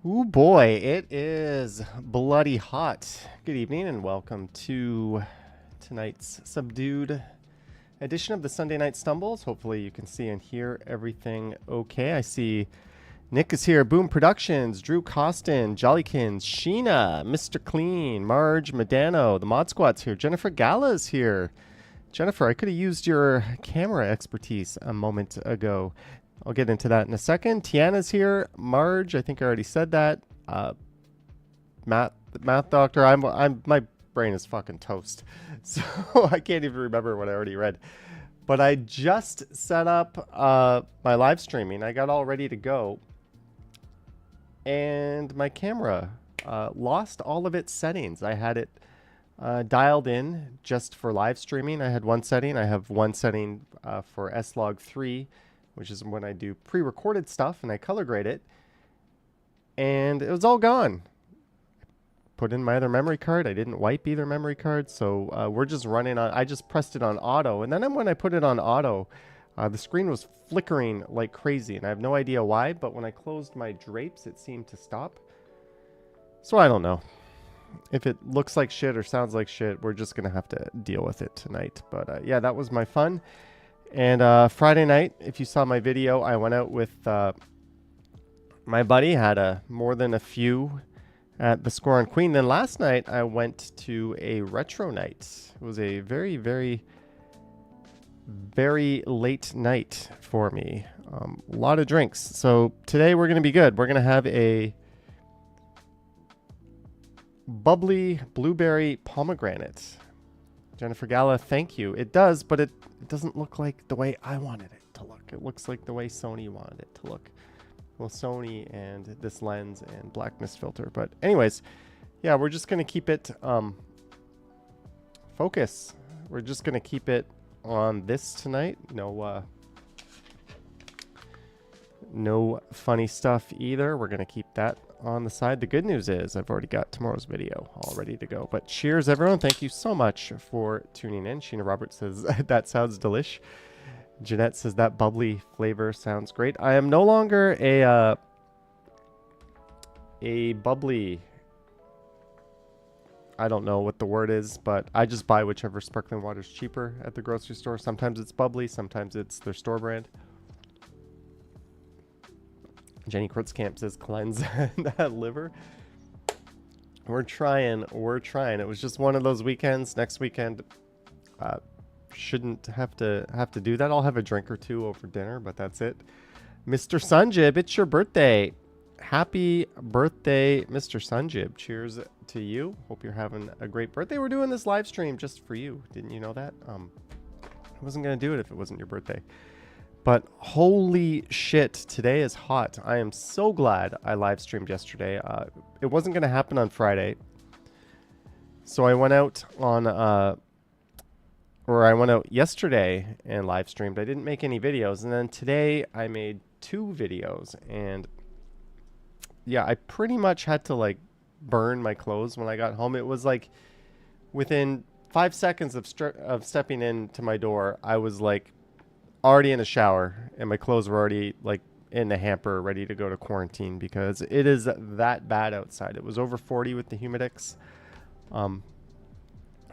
Ooh boy, it is bloody hot. Good evening and welcome to tonight's subdued edition of the Sunday Night Stumbles. Hopefully you can see and hear everything okay. I see Nick is here, Boom Productions, Drew Costin, Jollykins, Sheena, Mr. Clean, Marge Medano, the Mod Squad's here, Jennifer Gala's here. Jennifer, I could have used your camera expertise a moment ago. I'll get into that in a second. Tiana's here. Marge, I think I already said that. Math doctor. My brain is fucking toast, so I can't even remember what I already read. But I just set up my live streaming. I got all ready to go, and my camera lost all of its settings. I had it dialed in just for live streaming. I had one setting. I have one setting for S-Log3, which is when I do pre-recorded stuff and I color grade it. And it was all gone. Put in my other memory card. I didn't wipe either memory card. So we're just running on, I just pressed it on auto. And then when I put it on auto, the screen was flickering like crazy. And I have no idea why, but when I closed my drapes, it seemed to stop. So I don't know. If it looks like shit or sounds like shit, we're just going to have to deal with it tonight. But yeah, that was my fun. And Friday night, if you saw my video, I went out with my buddy, had more than a few at the Score on Queen. Then last night, I went to a retro night. It was a very, very, very late night for me. A lot of drinks. So today we're going to be good. We're going to have a bubbly blueberry pomegranate. Jennifer Gala, thank you. It does, but it doesn't look like the way I wanted it to look. It looks like the way Sony wanted it to look. Well, Sony and this lens and blackness filter. But anyways, yeah, we're just going to keep it focus. We're just going to keep it on this tonight. No funny stuff either. We're going to keep that on the side. The good news is I've already got tomorrow's video all ready to go. But cheers, everyone. Thank you so much for tuning in. Sheena Roberts says, that sounds delish. Jeanette says, that bubbly flavor sounds great. I am no longer a bubbly, I don't know what the word is, but I just buy whichever sparkling water is cheaper at the grocery store. Sometimes it's bubbly. Sometimes it's their store brand. Jenny Kurtzkamp says cleanse that liver. We're trying. It was just one of those weekends. Next weekend, shouldn't have to do that. I'll have a drink or two over dinner, but that's it. Mr. Sunjib, it's your birthday. Happy birthday, Mr. Sunjib. Cheers to you. Hope you're having a great birthday. We're doing this live stream just for you. Didn't you know that? I wasn't going to do it if it wasn't your birthday. But holy shit, today is hot. I am so glad I live streamed yesterday. It wasn't going to happen on Friday. So I went out on, I went out yesterday and live streamed. I didn't make any videos. And then today I made 2 videos. And yeah, I pretty much had to like burn my clothes when I got home. It was like within 5 seconds of stepping into my door, I was like, already in a shower and my clothes were already like in the hamper ready to go to quarantine because it is that bad outside. It was over 40 with the Humidex.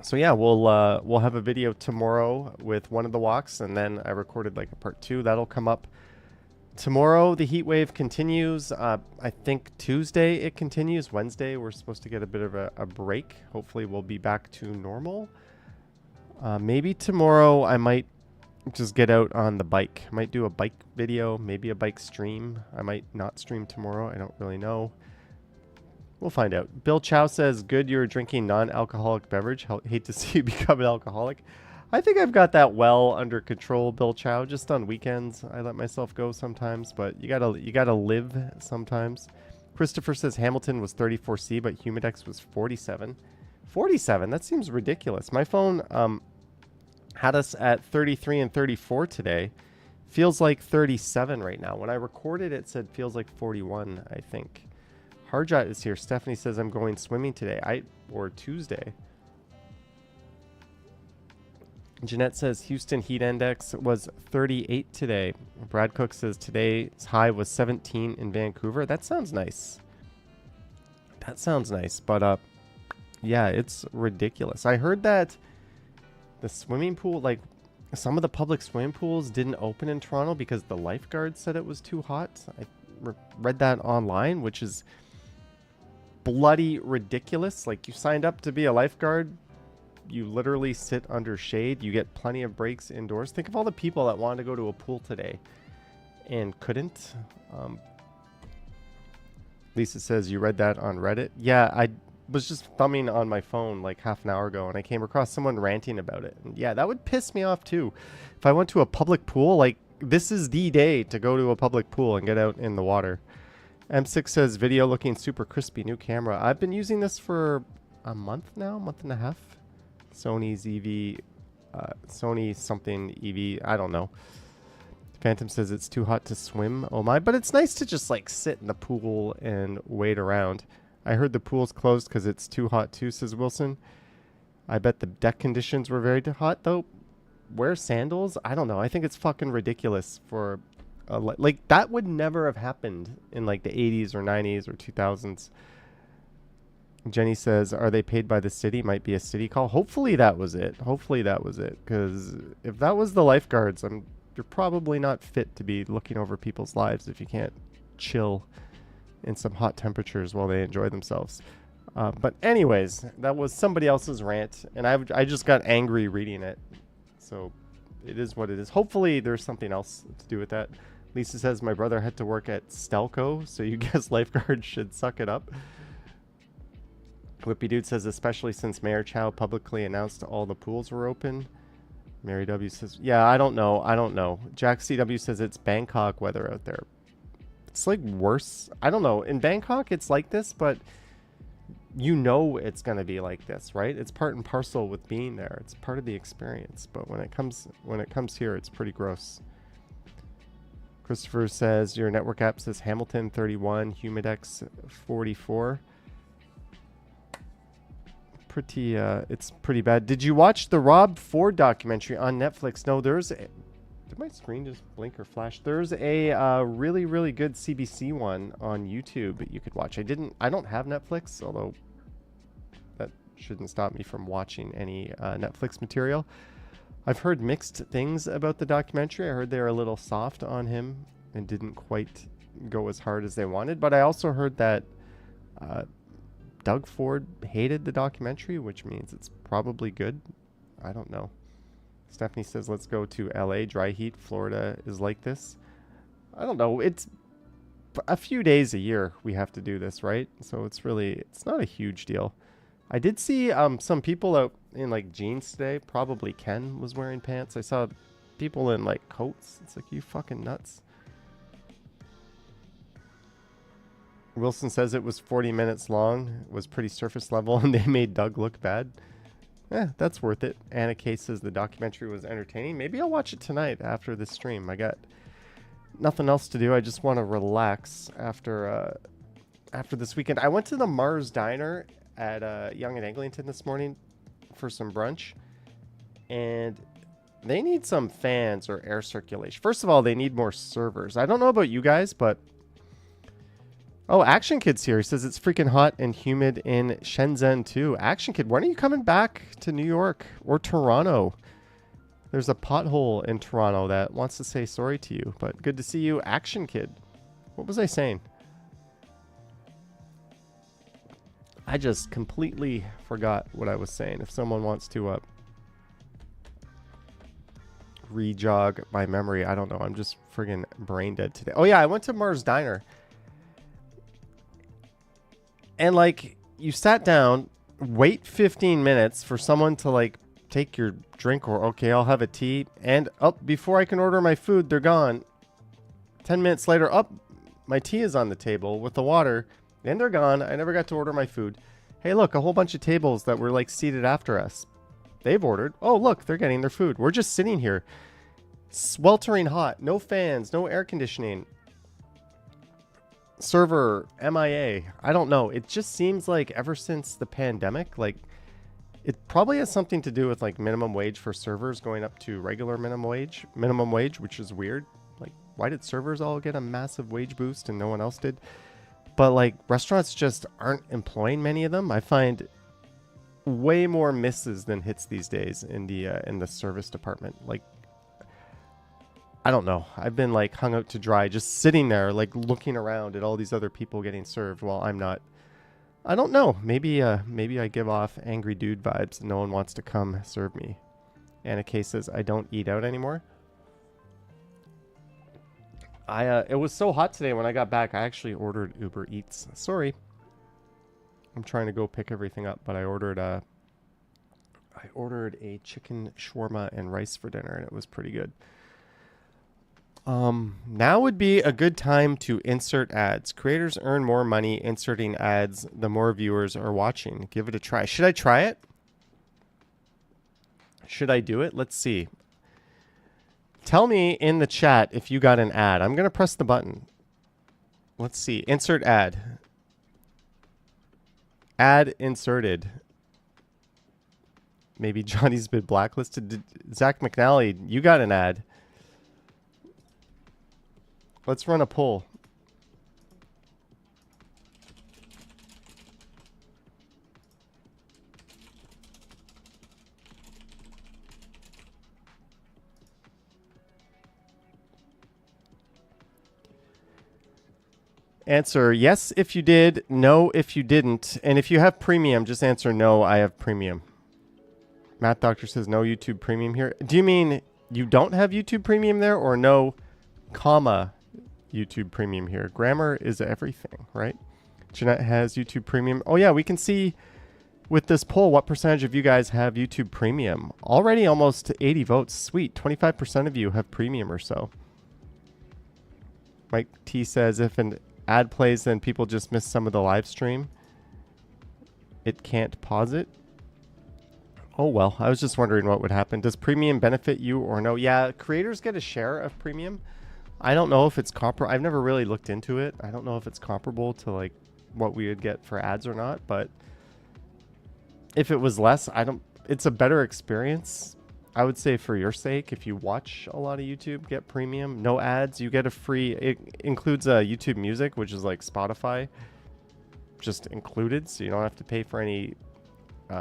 So yeah, we'll have a video tomorrow with one of the walks, and then I recorded like a part 2 that'll come up tomorrow. The heat wave continues. I think Tuesday it continues. Wednesday we're supposed to get a bit of a break. Hopefully we'll be back to normal. Maybe tomorrow I might just get out on the bike. I might do a bike video, maybe a bike stream. I might not stream tomorrow. I don't really know. We'll find out. Bill Chow says, good you're drinking non-alcoholic beverage. Hate to see you become an alcoholic. I think I've got that well under control, Bill Chow. Just on weekends, I let myself go sometimes, but you gotta live sometimes. Christopher says Hamilton was 34C, but Humidex was 47. 47? That seems ridiculous. My phone had us at 33 and 34 today. Feels like 37 right now. When I recorded it said feels like 41, I think. Harjot is here. Stephanie says I'm going swimming today. Or Tuesday. Jeanette says Houston heat index was 38 today. Brad Cook says today's high was 17 in Vancouver. That sounds nice. That sounds nice, but yeah, it's ridiculous. I heard that the swimming pool, like some of the public swimming pools didn't open in Toronto because the lifeguards said it was too hot. I read that online, which is bloody ridiculous. Like, you signed up to be a lifeguard, you literally sit under shade, you get plenty of breaks indoors. Think of all the people that wanted to go to a pool today and couldn't. Lisa says you read that on Reddit. Yeah, I was just thumbing on my phone like half an hour ago and I came across someone ranting about it. And yeah, that would piss me off too. If I went to a public pool, like, this is the day to go to a public pool and get out in the water. M6 says video looking super crispy, new camera. I've been using this for a month now, month and a half. Sony's EV, Sony something EV, I don't know. Phantom says it's too hot to swim. Oh my, but it's nice to just like sit in the pool and wait around. I heard the pool's closed because it's too hot too, says Wilson. I bet the deck conditions were very hot though. Wear sandals? I don't know. I think it's fucking ridiculous for like that would never have happened in like the 80s or 90s or 2000s. Jenny says, are they paid by the city? Might be a city call. Hopefully that was it. Hopefully that was it. Because if that was the lifeguards, you're probably not fit to be looking over people's lives if you can't chill in some hot temperatures while they enjoy themselves. But anyways, that was somebody else's rant, and I just got angry reading it. So it is what it is. Hopefully there's something else to do with that. Lisa says, my brother had to work at Stelco, so you guess lifeguards should suck it up. Whippy Dude says, especially since Mayor Chow publicly announced all the pools were open. Mary W says, yeah, I don't know. Jack CW says it's Bangkok weather out there. It's like worse. I don't know. In Bangkok, it's like this, but you know it's going to be like this, right? It's part and parcel with being there. It's part of the experience. But when it comes here, it's pretty gross. Christopher says, your network app says Hamilton 31, Humidex 44. It's pretty bad. Did you watch the Rob Ford documentary on Netflix? No, did my screen just blink or flash? There's a really, really good CBC one on YouTube that you could watch. I don't have Netflix, although that shouldn't stop me from watching any Netflix material. I've heard mixed things about the documentary. I heard they were a little soft on him and didn't quite go as hard as they wanted, but I also heard that Doug Ford hated the documentary, which means it's probably good. I don't know. Stephanie says, let's go to LA. Dry heat. Florida is like this. I don't know. It's a few days a year we have to do this, right? So it's not a huge deal. I did see some people out in like jeans today. Probably Ken was wearing pants. I saw people in like coats. It's like, you fucking nuts. Wilson says it was 40 minutes long. It was pretty surface level, and they made Doug look bad. That's worth it. Anna K says the documentary was entertaining. Maybe I'll watch it tonight after the stream. I got nothing else to do. I just want to relax after this weekend. I went to the Mars Diner at Yonge and Eglinton this morning for some brunch, and they need some fans or air circulation. First of all, they need more servers. I don't know about you guys, but oh, Action Kid's here. He says it's freaking hot and humid in Shenzhen too. Action Kid, when are you coming back to New York or Toronto? There's a pothole in Toronto that wants to say sorry to you, but good to see you, Action Kid. What was I saying? I just completely forgot what I was saying. If someone wants to re-jog my memory, I don't know. I'm just friggin' brain dead today. Oh yeah, I went to Mars Diner. And like, you sat down, wait 15 minutes for someone to like take your drink, or okay, I'll have a tea, and before I can order my food, they're gone. 10 minutes later, my tea is on the table with the water, and they're gone. I never got to order my food. Hey, look, a whole bunch of tables that were like seated after us. They've ordered. Oh, look, they're getting their food. We're just sitting here, sweltering hot, no fans, no air conditioning. Server MIA. I don't know. It just seems like ever since the pandemic, like it probably has something to do with like minimum wage for servers going up to regular minimum wage, which is weird. Like, why did servers all get a massive wage boost and no one else did? but like restaurants just aren't employing many of them. I find way more misses than hits these days in the service department. Like, I don't know. I've been like hung out to dry, just sitting there, like looking around at all these other people getting served while I'm not. I don't know. Maybe I give off angry dude vibes and no one wants to come serve me. Anna K says I don't eat out anymore. It was so hot today when I got back. I actually ordered Uber Eats. Sorry. I'm trying to go pick everything up, but I ordered a chicken shawarma and rice for dinner, and it was pretty good. Now would be a good time to insert ads. Creators earn more money inserting ads the more viewers are watching. Give it a try. Should I try it? Should I do it? Let's see. Tell me in the chat if you got an ad. I'm going to press the button. Let's see. Insert ad. Ad inserted. Maybe Johnny's been blacklisted. Zach McNally, you got an ad. Let's run a poll. Answer yes if you did, no if you didn't. And if you have premium, just answer no, I have premium. Matt Doctor says no YouTube premium here. Do you mean you don't have YouTube premium there, or no, comma, YouTube premium here? Grammar is everything, right? Jeanette has YouTube premium. Oh yeah, we can see with this poll what percentage of you guys have YouTube premium. Already almost 80 votes. Sweet. 25% of you have premium or so. Mike T says if an ad plays, then people just miss some of the live stream. It can't pause it. Oh, well, I was just wondering what would happen. Does premium benefit you or no? Yeah, creators get a share of premium. I don't know if it's comparable. I've never really looked into it. I don't know if it's comparable to like what we would get for ads or not, but if it was less, it's a better experience. I would say for your sake, if you watch a lot of YouTube, get premium, no ads, you get a free, it includes YouTube Music, which is like Spotify, just included. So you don't have to pay for any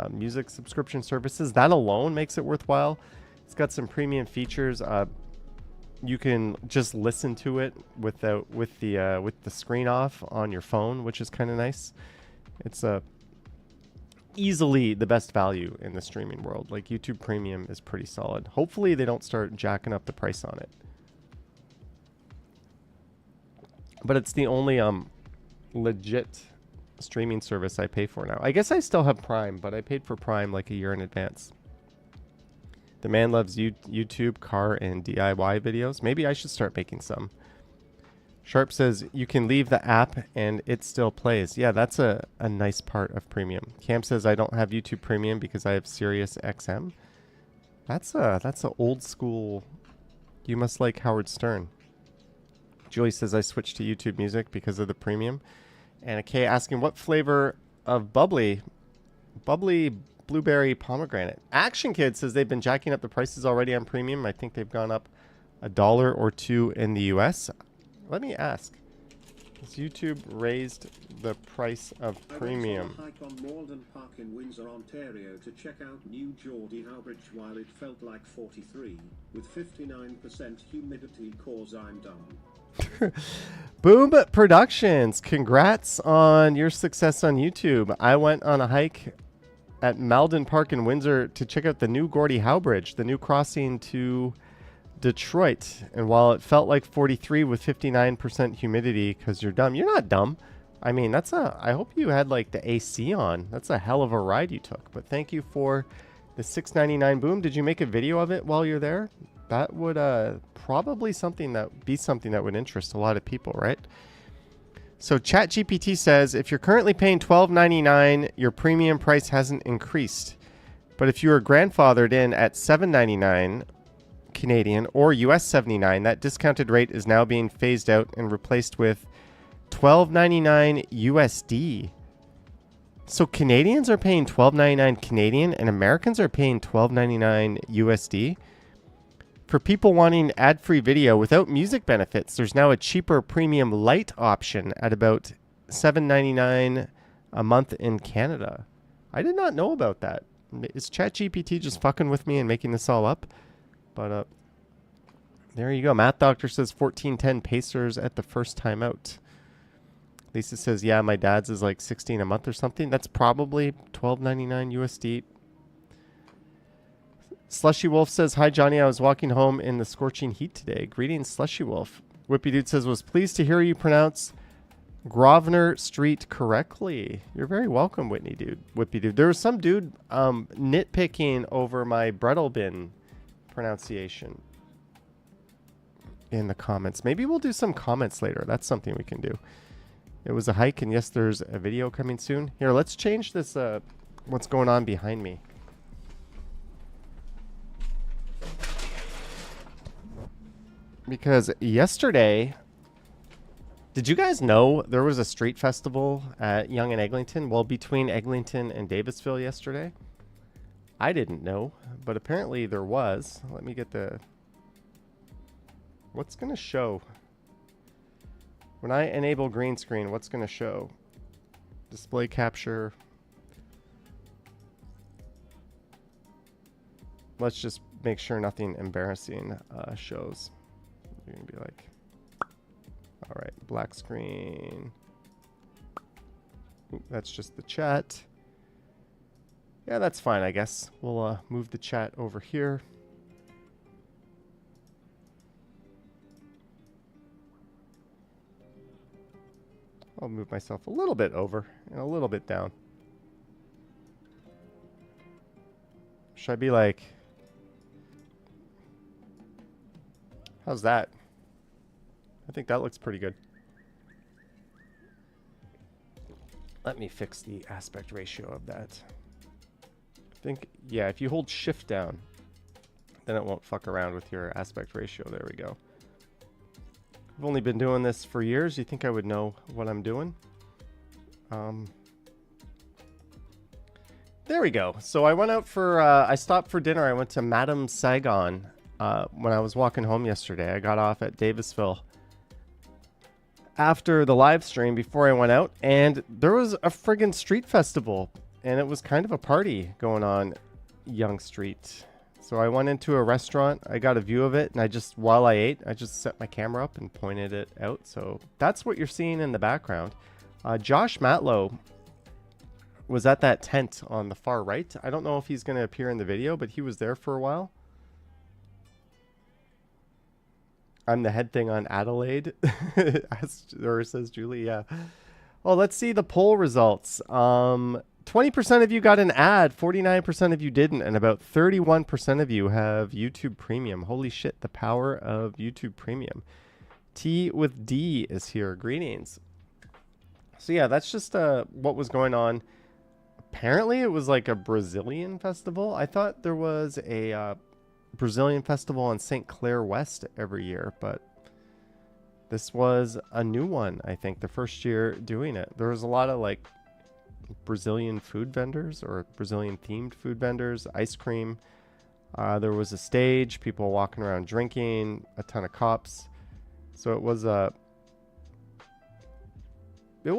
music subscription services. That alone makes it worthwhile. It's got some premium features. You can just listen to it with the screen off on your phone, which is kind of nice. It's easily the best value in the streaming world. Like YouTube Premium is pretty solid. Hopefully they don't start jacking up the price on it. But it's the only legit streaming service I pay for now. I guess I still have Prime, but I paid for Prime like a year in advance. The man loves YouTube car and DIY videos. Maybe I should start making some. Sharp says you can leave the app and it still plays. Yeah, that's a nice part of premium. Cam says I don't have YouTube Premium because I have Sirius XM. That's a old school. You must like Howard Stern. Julie says I switched to YouTube Music because of the premium. And a K asking what flavor of bubbly blueberry pomegranate. Action Kid says they've been jacking up the prices already on premium. I think they've gone up $1 or $2 in the US. Let me ask, has YouTube raised the price of premium? I went on a hike on Malden Park in Windsor, Ontario to check out new Geordie Howe Bridge while it felt like 43, with 59% humidity cause I'm dumb. Boom Productions, congrats on your success on YouTube. I went on a hike at Malden Park in Windsor to check out the new Gordie Howe Bridge, the new crossing to Detroit, and while it felt like 43 with 59% humidity, because you're dumb. You're not dumb. I mean, I hope you had like the AC on. That's a hell of a ride you took. But thank you for the $6.99 Boom. Did you make a video of it while you're there? That would probably something that would interest a lot of people, right? So ChatGPT says if you're currently paying $12.99, your premium price hasn't increased. But if you are grandfathered in at $7.99 Canadian or US 79, that discounted rate is now being phased out and replaced with $12.99 USD. So Canadians are paying $12.99 Canadian and Americans are paying $12.99 USD. For people wanting ad-free video without music benefits, there's now a cheaper premium light option at about $7.99 a month in Canada. I did not know about that. Is ChatGPT just fucking with me and making this all up? But there you go. Math Doctor says 14.10 Pacers at the first time out. Lisa says, yeah, my dad's is like 16 a month or something. That's probably $12.99 USD. Slushy Wolf says, hi, Johnny. I was walking home in the scorching heat today. Greetings, Slushy Wolf. Whippy Dude says, was pleased to hear you pronounce Grosvenor Street correctly. You're very welcome, Whitney Dude. Whippy Dude. There was some dude nitpicking over my Brettle bin pronunciation in the comments. Maybe we'll do some comments later. That's something we can do. It was a hike, and yes, there's a video coming soon. Here, let's change this, what's going on behind me. Because yesterday, did you guys know there was a street festival at Yonge and Eglinton? Well, between Eglinton and Davisville yesterday. I didn't know, but apparently there was. Let me get the... What's going to show? When I enable green screen, what's going to show? Display capture. Let's just make sure nothing embarrassing shows. You're going to be like, all right, black screen. Ooh, that's just the chat. Yeah, that's fine, I guess. We'll move the chat over here. I'll move myself a little bit over and a little bit down. Should I be like... How's that? I think that looks pretty good. Let me fix the aspect ratio of that. I think, yeah, if you hold shift down, then it won't fuck around with your aspect ratio. There we go. I've only been doing this for years. You think I would know what I'm doing? There we go. So I went out for, I stopped for dinner. I went to Madame Saigon when I was walking home yesterday. I got off at Davisville after the live stream before I went out, and there was a friggin' street festival, and it was kind of a party going on Yonge Street. So I went into a restaurant, I got a view of it, and I just, while I ate, I just set my camera up and pointed it out. So that's what you're seeing in the background. Josh Matlow was at that tent on the far right. I don't know if he's going to appear in the video, but he was there for a while. I'm the head thing on Adelaide, or says Julie, yeah. Well, let's see the poll results. 20% of you got an ad, 49% of you didn't, and about 31% of you have YouTube Premium. Holy shit, the power of YouTube Premium. T with D is here. Greetings. So yeah, that's just what was going on. Apparently it was like a Brazilian festival. I thought there was a Brazilian festival on St. Clair West every year, but this was a new one, I think, the first year doing it. There was a lot of like Brazilian food vendors or Brazilian themed food vendors, ice cream. There was a stage, people walking around drinking, a ton of cops. So it was it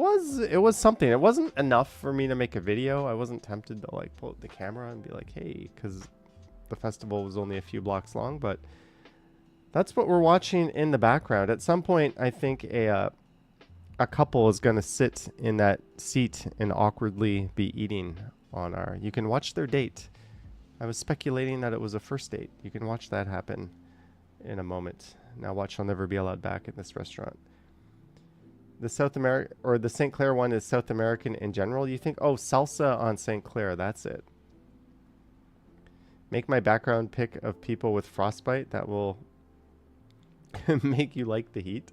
was something. It wasn't enough for me to make a video. I wasn't tempted to like pull out the camera and be like, hey, because the festival was only a few blocks long, but that's what we're watching in the background. At some point, I think a couple is going to sit in that seat and awkwardly be eating on our... You can watch their date. I was speculating that it was a first date. You can watch that happen in a moment. Now watch, I'll never be allowed back in this restaurant. The South America, or the St. Clair one is South American in general. You think, oh, salsa on St. Clair, that's it. Make my background pic of people with frostbite. That will make you like the heat.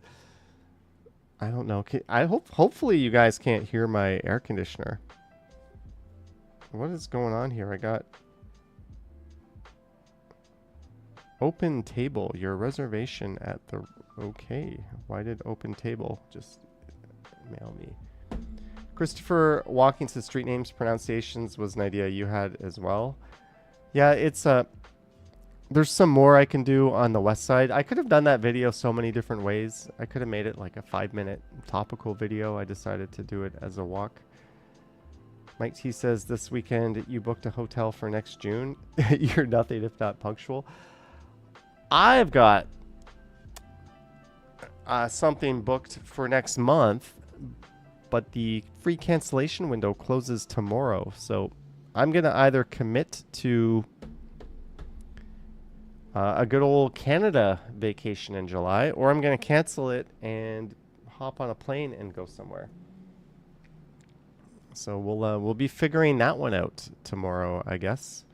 I don't know. Hopefully you guys can't hear my air conditioner. What is going on here? I got open table. Your reservation at the... Okay. Why did open table just mail me? Christopher Walking says street names pronunciations was an idea you had as well. Yeah, it's There's some more I can do on the west side. I could have done that video so many different ways. I could have made it like a 5-minute topical video. I decided to do it as a walk. Mike T says this weekend you booked a hotel for next June. You're nothing if not punctual. I've got something booked for next month, but the free cancellation window closes tomorrow. So I'm going to either commit to a good old Canada vacation in July, or I'm going to cancel it and hop on a plane and go somewhere. So we'll be figuring that one out tomorrow, I guess.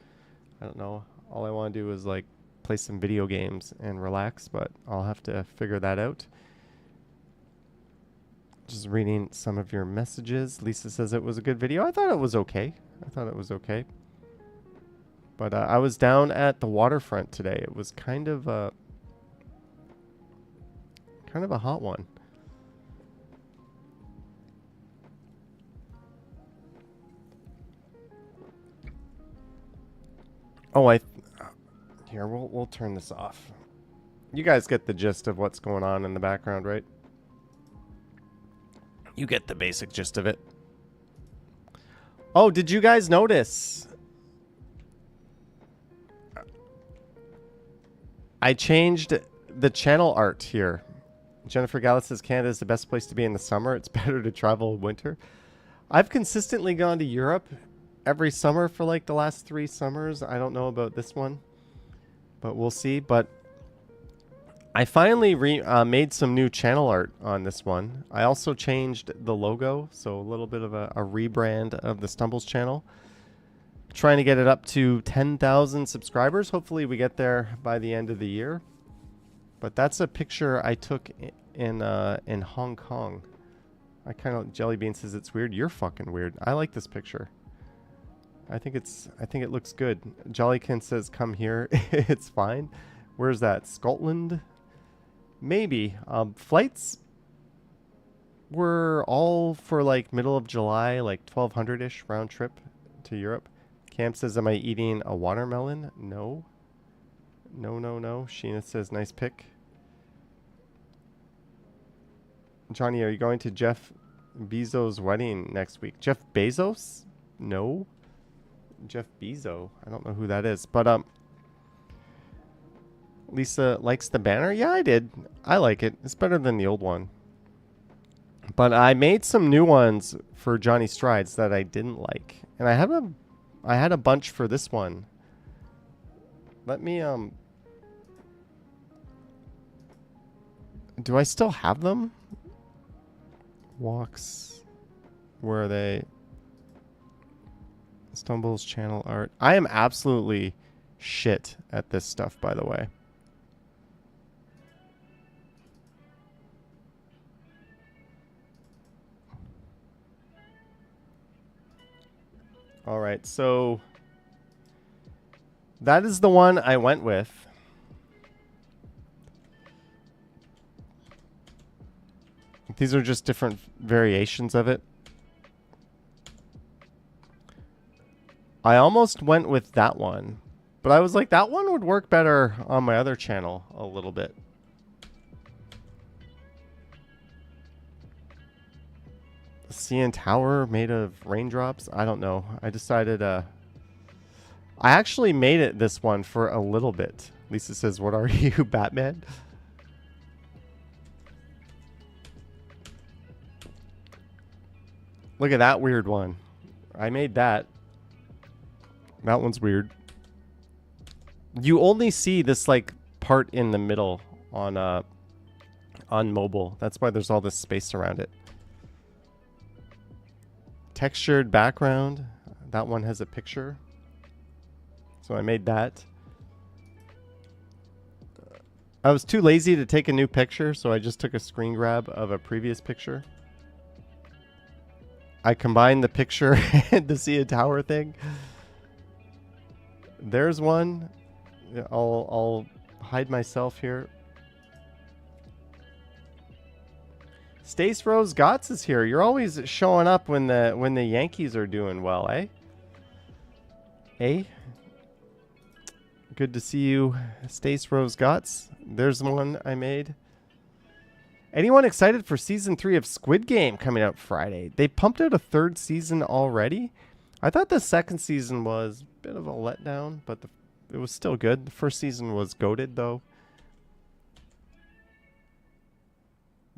I don't know. All I want to do is like play some video games and relax, but I'll have to figure that out. Just reading some of your messages. Lisa says it was a good video. I thought it was okay. But I was down at the waterfront today. It was kind of a hot one. Oh, here we'll turn this off. You guys get the gist of what's going on in the background, right? You get the basic gist of it. Oh, did you guys notice? I changed the channel art here. Jennifer Gallis says Canada is the best place to be in the summer. It's better to travel in winter. I've consistently gone to Europe every summer for like the last 3 summers. I don't know about this one, but we'll see. But I finally made some new channel art on this one. I also changed the logo, so a little bit of a rebrand of the Stumbles channel. Trying to get it up to 10,000 subscribers. Hopefully we get there by the end of the year. But that's a picture I took in Hong Kong. Jellybean says it's weird. You're fucking weird. I like this picture. I think it looks good. Jollykin says come here. It's fine. Where's that? Scotland? Maybe. Flights were all for like middle of July, like 1200-ish round trip to Europe. Cam says, am I eating a watermelon? No. No. Sheena says, nice pick. Johnny, are you going to Jeff Bezos' wedding next week? Jeff Bezos? No. Jeff Bezos. I don't know who that is. But Lisa likes the banner? Yeah, I did. I like it. It's better than the old one. But I made some new ones for Johnny Strides that I didn't like. And I had a bunch for this one. Let me do I still have them? Walks. Where are they? Stumbles channel art. I am absolutely shit at this stuff, by the way. All right, so that is the one I went with. These are just different variations of it. I almost went with that one, but I was like, that one would work better on my other channel a little bit. CN Tower made of raindrops. I don't know. I decided I actually made it this one for a little bit. Lisa says, what are you, Batman? Look at that weird one. I made that. That one's weird. You only see this like part in the middle on mobile. That's why there's all this space around it. Textured background. That one has a picture. So I made that. I was too lazy to take a new picture, so I just took a screen grab of a previous picture. I combined the picture and the CN Tower thing. There's one. I'll hide myself here. Stace Rose Gotts is here. You're always showing up when the Yankees are doing well, eh? Eh? Good to see you, Stace Rose Gots. There's one I made. Anyone excited for season 3 of Squid Game coming out Friday? They pumped out a 3rd season already. I thought the 2nd season was a bit of a letdown, but it was still good. The 1st season was goated, though.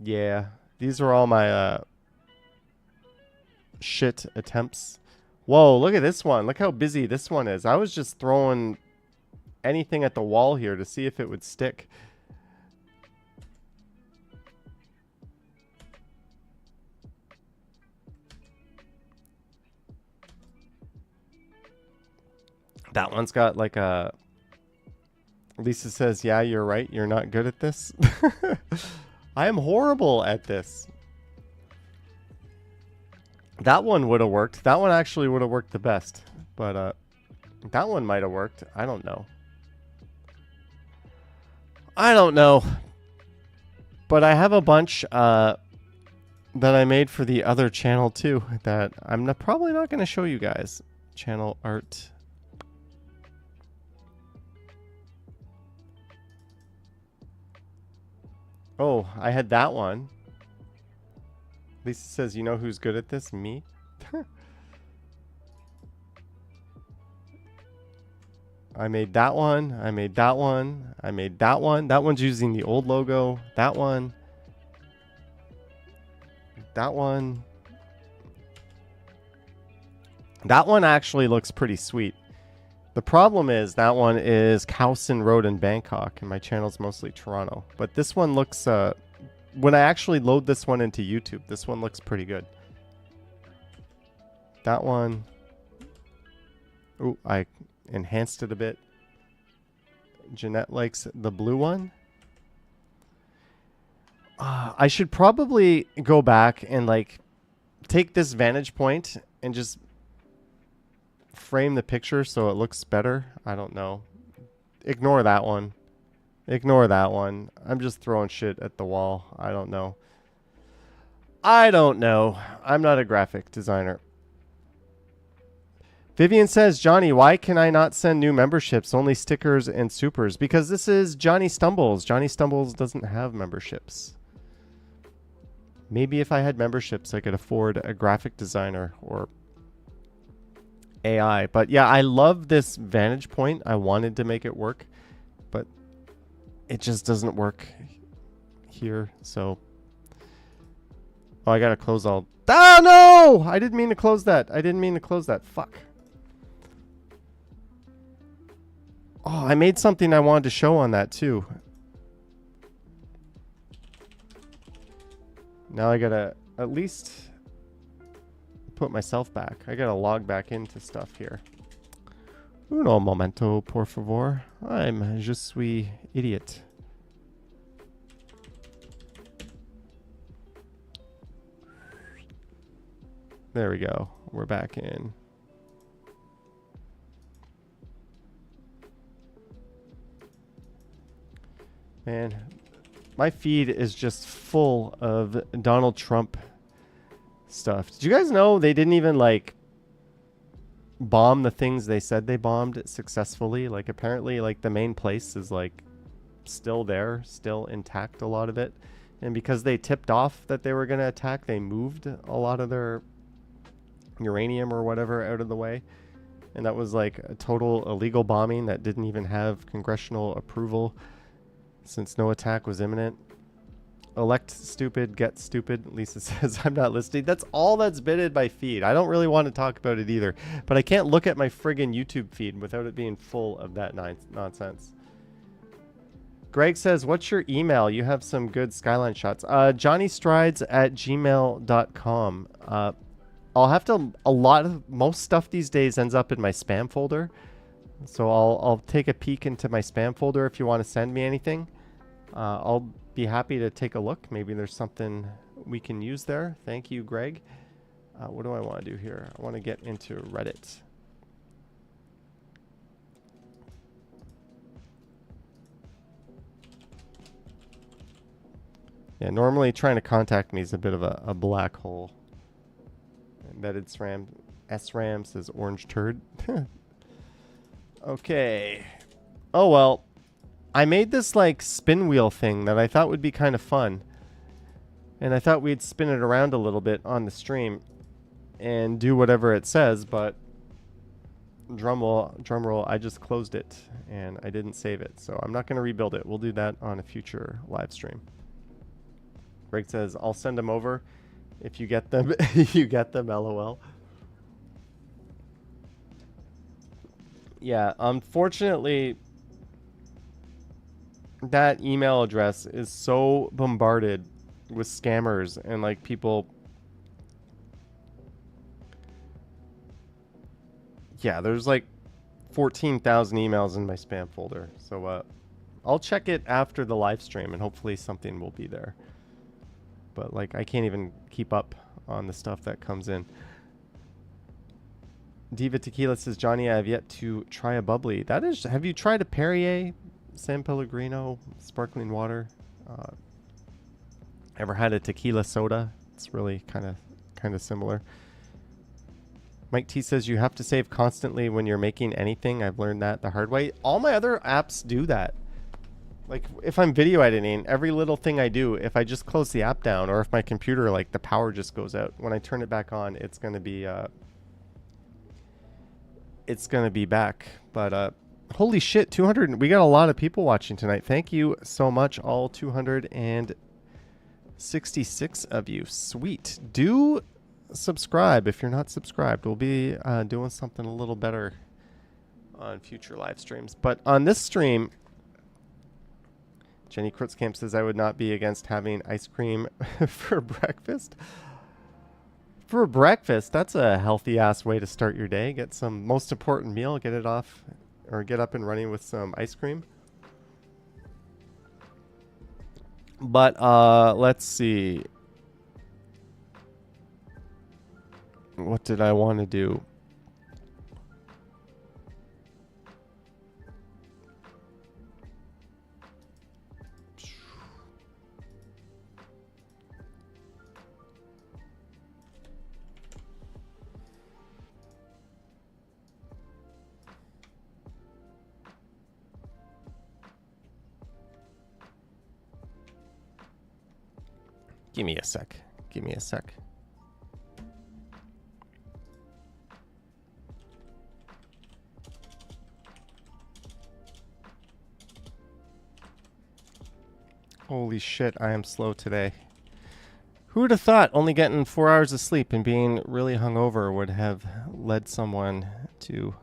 Yeah, these are all my shit attempts. Whoa, look at this one. Look how busy this one is. I was just throwing anything at the wall here to see if it would stick. That one's got like a... Lisa says, yeah, you're right. You're not good at this. I am horrible at this. That one would have worked. That one actually would have worked the best. But that one might have worked. I don't know. I don't know. But I have a bunch that I made for the other channel too that I'm probably not going to show you guys. Channel art. Oh, I had that one. Lisa says, you know who's good at this? Me? I made that one. I made that one. I made that one. That one's using the old logo. That one. That one. That one actually looks pretty sweet. The problem is that one is Cowson Road in Bangkok, and my channel's mostly Toronto. But this one looks, when I actually load this one into YouTube, this one looks pretty good. That one, ooh, I enhanced it a bit. Jeanette likes the blue one. I should probably go back and like take this vantage point and just frame the picture so it looks better. I don't know. Ignore that one. Ignore that one. I'm just throwing shit at the wall. I don't know. I don't know. I'm not a graphic designer. Vivian says, Johnny, why can I not send new memberships? Only stickers and supers. Because this is Johnny Stumbles. Johnny Stumbles doesn't have memberships. Maybe if I had memberships, I could afford a graphic designer or AI. But yeah, I love this vantage point. I wanted to make it work, but it just doesn't work here. So, oh, I gotta close all. Ah, no! I didn't mean to close that. I didn't mean to close that. Fuck. Oh, I made something I wanted to show on that too. Now I gotta at least put myself back. I gotta log back into stuff here. Uno momento, por favor. I'm je suis idiot. There we go. We're back in. Man, my feed is just full of Donald Trump stuff. Did you guys know they didn't even like bomb the things they said they bombed successfully? Like apparently like the main place is like still there, still intact, a lot of it. And because they tipped off that they were going to attack, they moved a lot of their uranium or whatever out of the way. And that was like a total illegal bombing that didn't even have congressional approval, since no attack was imminent. Elect stupid, get stupid. Lisa says, I'm not listening. That's all that's been in my feed. I don't really want to talk about it either. But I can't look at my friggin' YouTube feed without it being full of that nonsense. Greg says, what's your email? You have some good skyline shots. JohnnyStrides@gmail.com. I'll have to... most stuff these days ends up in my spam folder. So I'll take a peek into my spam folder if you want to send me anything. I'll be happy to take a look. Maybe there's something we can use there. Thank you, Greg. What do I want to do here? I want to get into Reddit. Yeah, normally trying to contact me is a bit of a black hole. Embedded SRAM says orange turd. Okay. Oh, well. I made this, like, spin wheel thing that I thought would be kind of fun. And I thought we'd spin it around a little bit on the stream and do whatever it says, but drum roll, I just closed it and I didn't save it. So I'm not going to rebuild it. We'll do that on a future live stream. Greg says, I'll send them over if you get them. You get them, LOL. Yeah, unfortunately, that email address is so bombarded with scammers and like people. Yeah, there's like 14,000 emails in my spam folder. So I'll check it after the live stream and hopefully something will be there. But like I can't even keep up on the stuff that comes in. Diva Tequila says, Johnny, I have yet to try a bubbly. That is, have you tried a Perrier, San Pellegrino, sparkling water? Ever had a tequila soda? It's really kind of similar. Mike T says you have to save constantly when you're making anything. I've learned that the hard way. All my other apps do that. Like if I'm video editing, every little thing I do, if I just close the app down or if my computer, like the power just goes out, when I turn it back on, it's going to be back. But holy shit, 200. We got a lot of people watching tonight. Thank you so much, all 266 of you. Sweet. Do subscribe if you're not subscribed. We'll be doing something a little better on future live streams. But on this stream, Jenny Krutzkamp says I would not be against having ice cream for breakfast. For breakfast, that's a healthy ass way to start your day. Get some most important meal, get it off, or get up and running with some ice cream. But let's see. What did I want to do? Give me a sec. Give me a sec. Holy shit, I am slow today. Who would have thought only getting 4 hours of sleep and being really hungover would have led someone to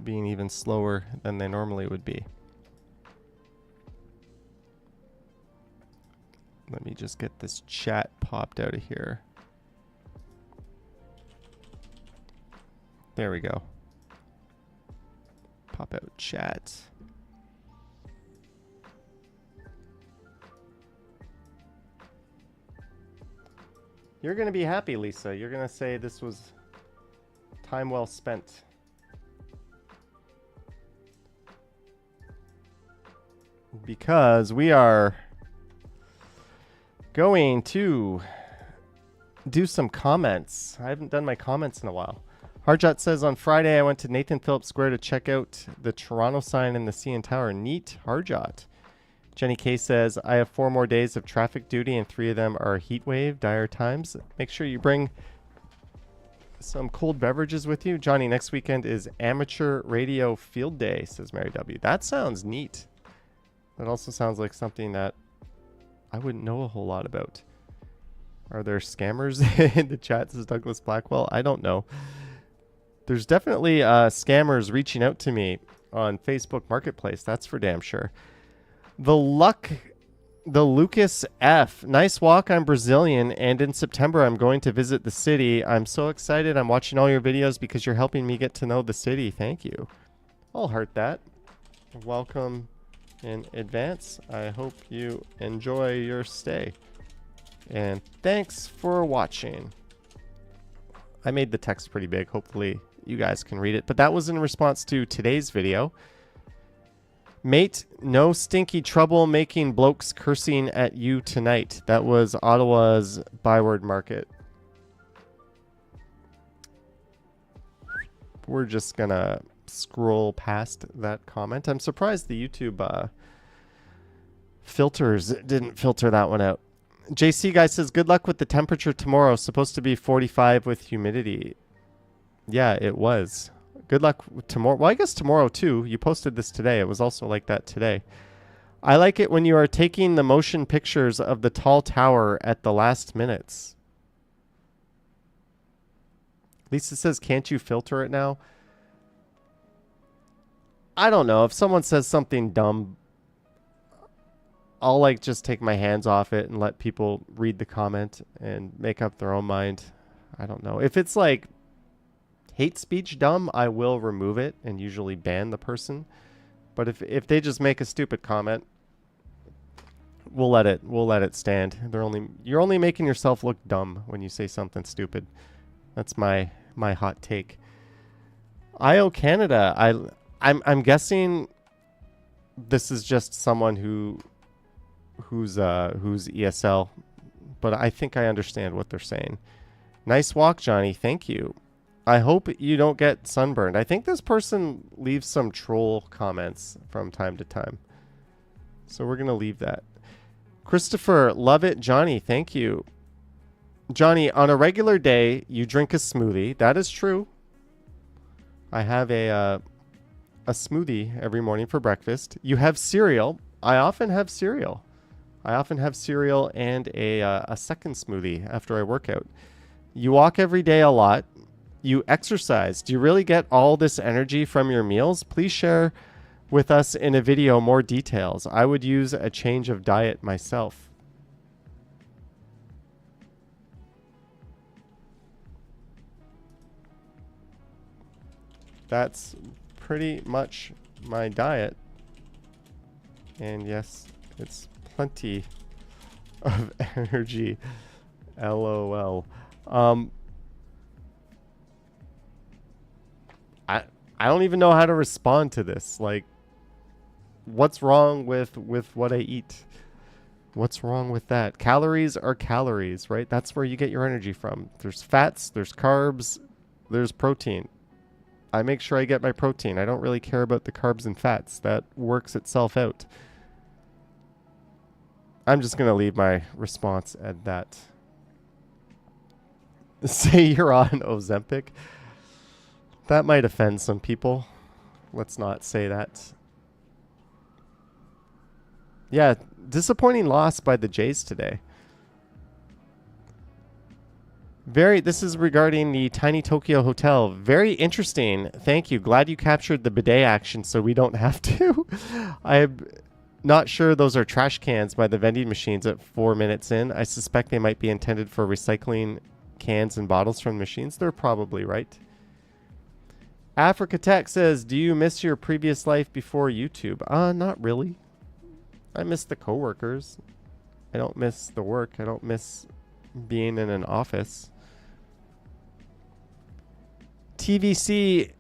being even slower than they normally would be? Let me just get this chat popped out of here. There we go. Pop out chat. You're going to be happy, Lisa. You're going to say this was time well spent. Because we are going to do some comments. I haven't done my comments in a while. Harjot says, on Friday, I went to Nathan Phillips Square to check out the Toronto sign in the CN Tower. Neat, Harjot. Jenny K says, I have 4 more days of traffic duty and 3 of them are heat wave, dire times. Make sure you bring some cold beverages with you. Johnny, next weekend is amateur radio field day, says Mary W. That sounds neat. That also sounds like something that I wouldn't know a whole lot about. Are there scammers in the chat, says Douglas Blackwell? I don't know. There's definitely scammers reaching out to me on Facebook Marketplace. That's for damn sure. The Lucas F. Nice walk. I'm Brazilian, and in September I'm going to visit the city. I'm so excited. I'm watching all your videos because you're helping me get to know the city. Thank you. I'll heart that. Welcome in advance. I hope you enjoy your stay. And thanks for watching. I made the text pretty big. Hopefully you guys can read it. But that was in response to today's video. Mate, no stinky trouble making blokes cursing at you tonight. That was Ottawa's byword market. We're just gonna scroll past that comment. I'm surprised the YouTube filters didn't filter that one out. JC guy says, good luck with the temperature tomorrow. Supposed to be 45 with humidity. Yeah, it was. Good luck tomorrow. Well, I guess tomorrow too. You posted this today. It was also like that today. I like it when you are taking the motion pictures of the tall tower at the last minutes. Lisa says, can't you filter it now? I don't know. If someone says something dumb, I'll like just take my hands off it and let people read the comment and make up their own mind. I don't know. If it's like hate speech dumb, I will remove it and usually ban the person. But if they just make a stupid comment, we'll let it stand. You're only making yourself look dumb when you say something stupid. That's my hot take. IO Canada, I'm guessing this is just someone who's ESL, but I think I understand what they're saying. Nice walk, Johnny. Thank you. I hope you don't get sunburned. I think this person leaves some troll comments from time to time, so we're gonna leave that. Christopher, love it, Johnny. Thank you. Johnny, on a regular day, you drink a smoothie. That is true. I have a smoothie every morning for breakfast. You have cereal. I often have cereal. And a second smoothie after I work out. You walk every day a lot. You exercise. Do you really get all this energy from your meals? Please share with us in a video more details. I would use a change of diet myself. That's pretty much my diet. And yes, it's plenty of energy. LOL. I don't even know how to respond to this. Like, what's wrong with what I eat? What's wrong with that? Calories are calories, right? That's where you get your energy from. There's fats, there's carbs, there's protein. I make sure I get my protein. I don't really care about the carbs and fats. That works itself out. I'm just going to leave my response at that. Say you're on Ozempic. That might offend some people. Let's not say that. Yeah, disappointing loss by the Jays today. This is regarding the Tiny Tokyo Hotel. Very interesting. Thank you. Glad you captured the bidet action so we don't have to. I'm not sure those are trash cans by the vending machines at 4 minutes in. I suspect they might be intended for recycling cans and bottles from the machines. They're probably right. Africa Tech says, do you miss your previous life before YouTube? Not really. I miss the coworkers. I don't miss the work. I don't miss being in an office. TVC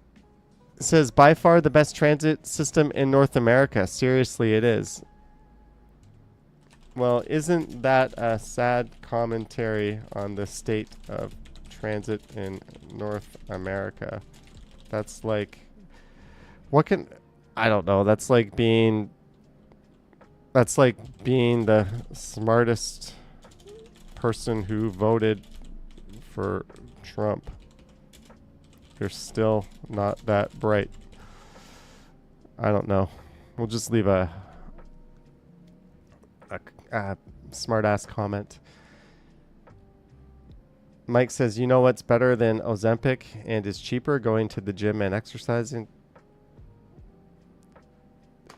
says, by far the best transit system in North America. Seriously, it is. Well, isn't that a sad commentary on the state of transit in North America? That's like, I don't know. That's like being the smartest person who voted for Trump. You're still not that bright. I don't know. We'll just leave a smart-ass comment. Mike says, you know what's better than Ozempic and is cheaper? Going to the gym and exercising.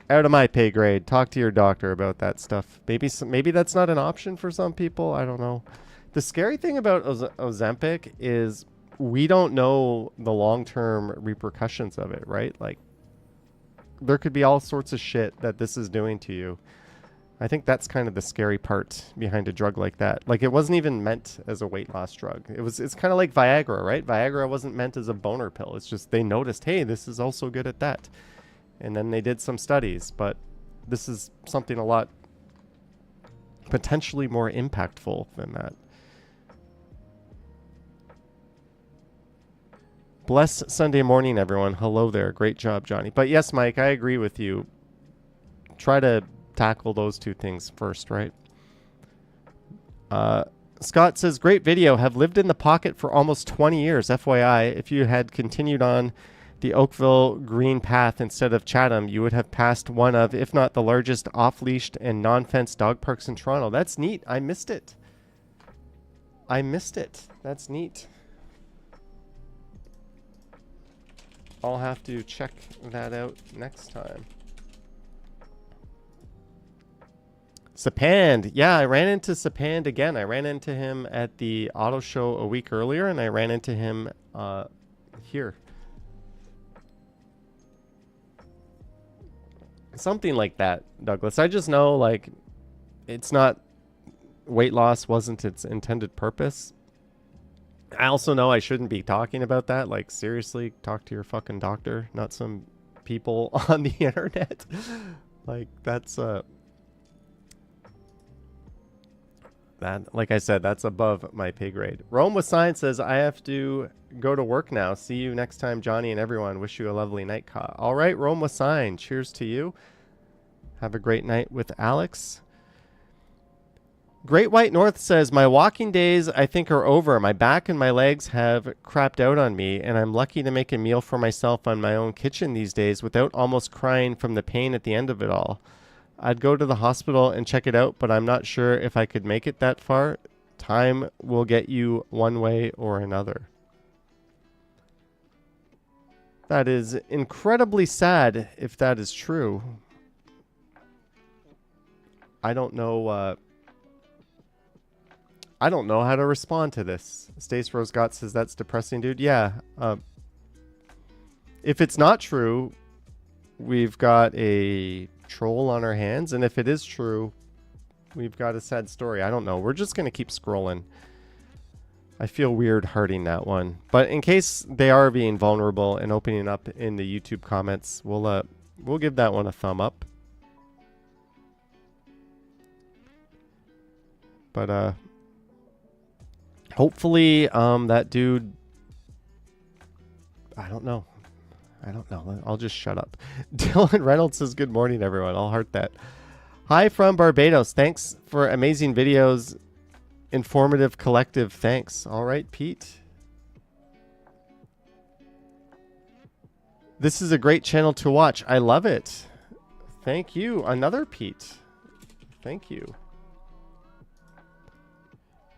Out of my pay grade. Talk to your doctor about that stuff. Maybe that's not an option for some people. I don't know. The scary thing about Ozempic is we don't know the long-term repercussions of it, right? Like, there could be all sorts of shit that this is doing to you. I think that's kind of the scary part behind a drug like that. Like, it wasn't even meant as a weight loss drug. It's kind of like Viagra, right? Viagra wasn't meant as a boner pill. It's just they noticed, hey, this is also good at that. And then they did some studies, but this is something a lot potentially more impactful than that. Bless Sunday morning, everyone. Hello there. Great job, Johnny. But yes, Mike, I agree with you. Try to tackle those two things first, right? Scott says, great video. Have lived in the pocket for almost 20 years. FYI, if you had continued on the Oakville Green Path instead of Chatham, you would have passed one of, if not the largest off-leashed and non-fenced dog parks in Toronto. That's neat. I missed it. That's neat. I'll have to check that out next time. Sapand. Yeah, I ran into Sapand again. I ran into him at the auto show a week earlier, and I ran into him here. Something like that, Douglas. I just know, like, it's not... Weight loss wasn't its intended purpose. I also know I shouldn't be talking about that. Like, seriously, talk to your fucking doctor, not some people on the internet. Like, that's... that, like I said, that's above my pay grade. Rome with Science says, I have to go to work now. See you next time, Johnny and everyone. Wish you a lovely night. All right, Rome with Sign. Cheers to you. Have a great night with Alex. Great White North says, my walking days, I think, are over. My back and my legs have crapped out on me, and I'm lucky to make a meal for myself on my own kitchen these days without almost crying from the pain at the end of it all. I'd go to the hospital and check it out, but I'm not sure if I could make it that far. Time will get you one way or another. That is incredibly sad if that is true. I don't know how to respond to this. Stace Rose Gott says, that's depressing, dude. Yeah. If it's not true, we've got a troll on our hands, and if it is true, we've got a sad story. I don't know. We're just gonna keep scrolling. I feel weird hearting that one, but in case they are being vulnerable and opening up in the YouTube comments, we'll give that one a thumb up. But hopefully that dude, I don't know. I'll just shut up. Dylan Reynolds says, good morning, everyone. I'll heart that. Hi from Barbados. Thanks for amazing videos. Informative collective. Thanks. All right, Pete. This is a great channel to watch. I love it. Thank you. Another Pete. Thank you.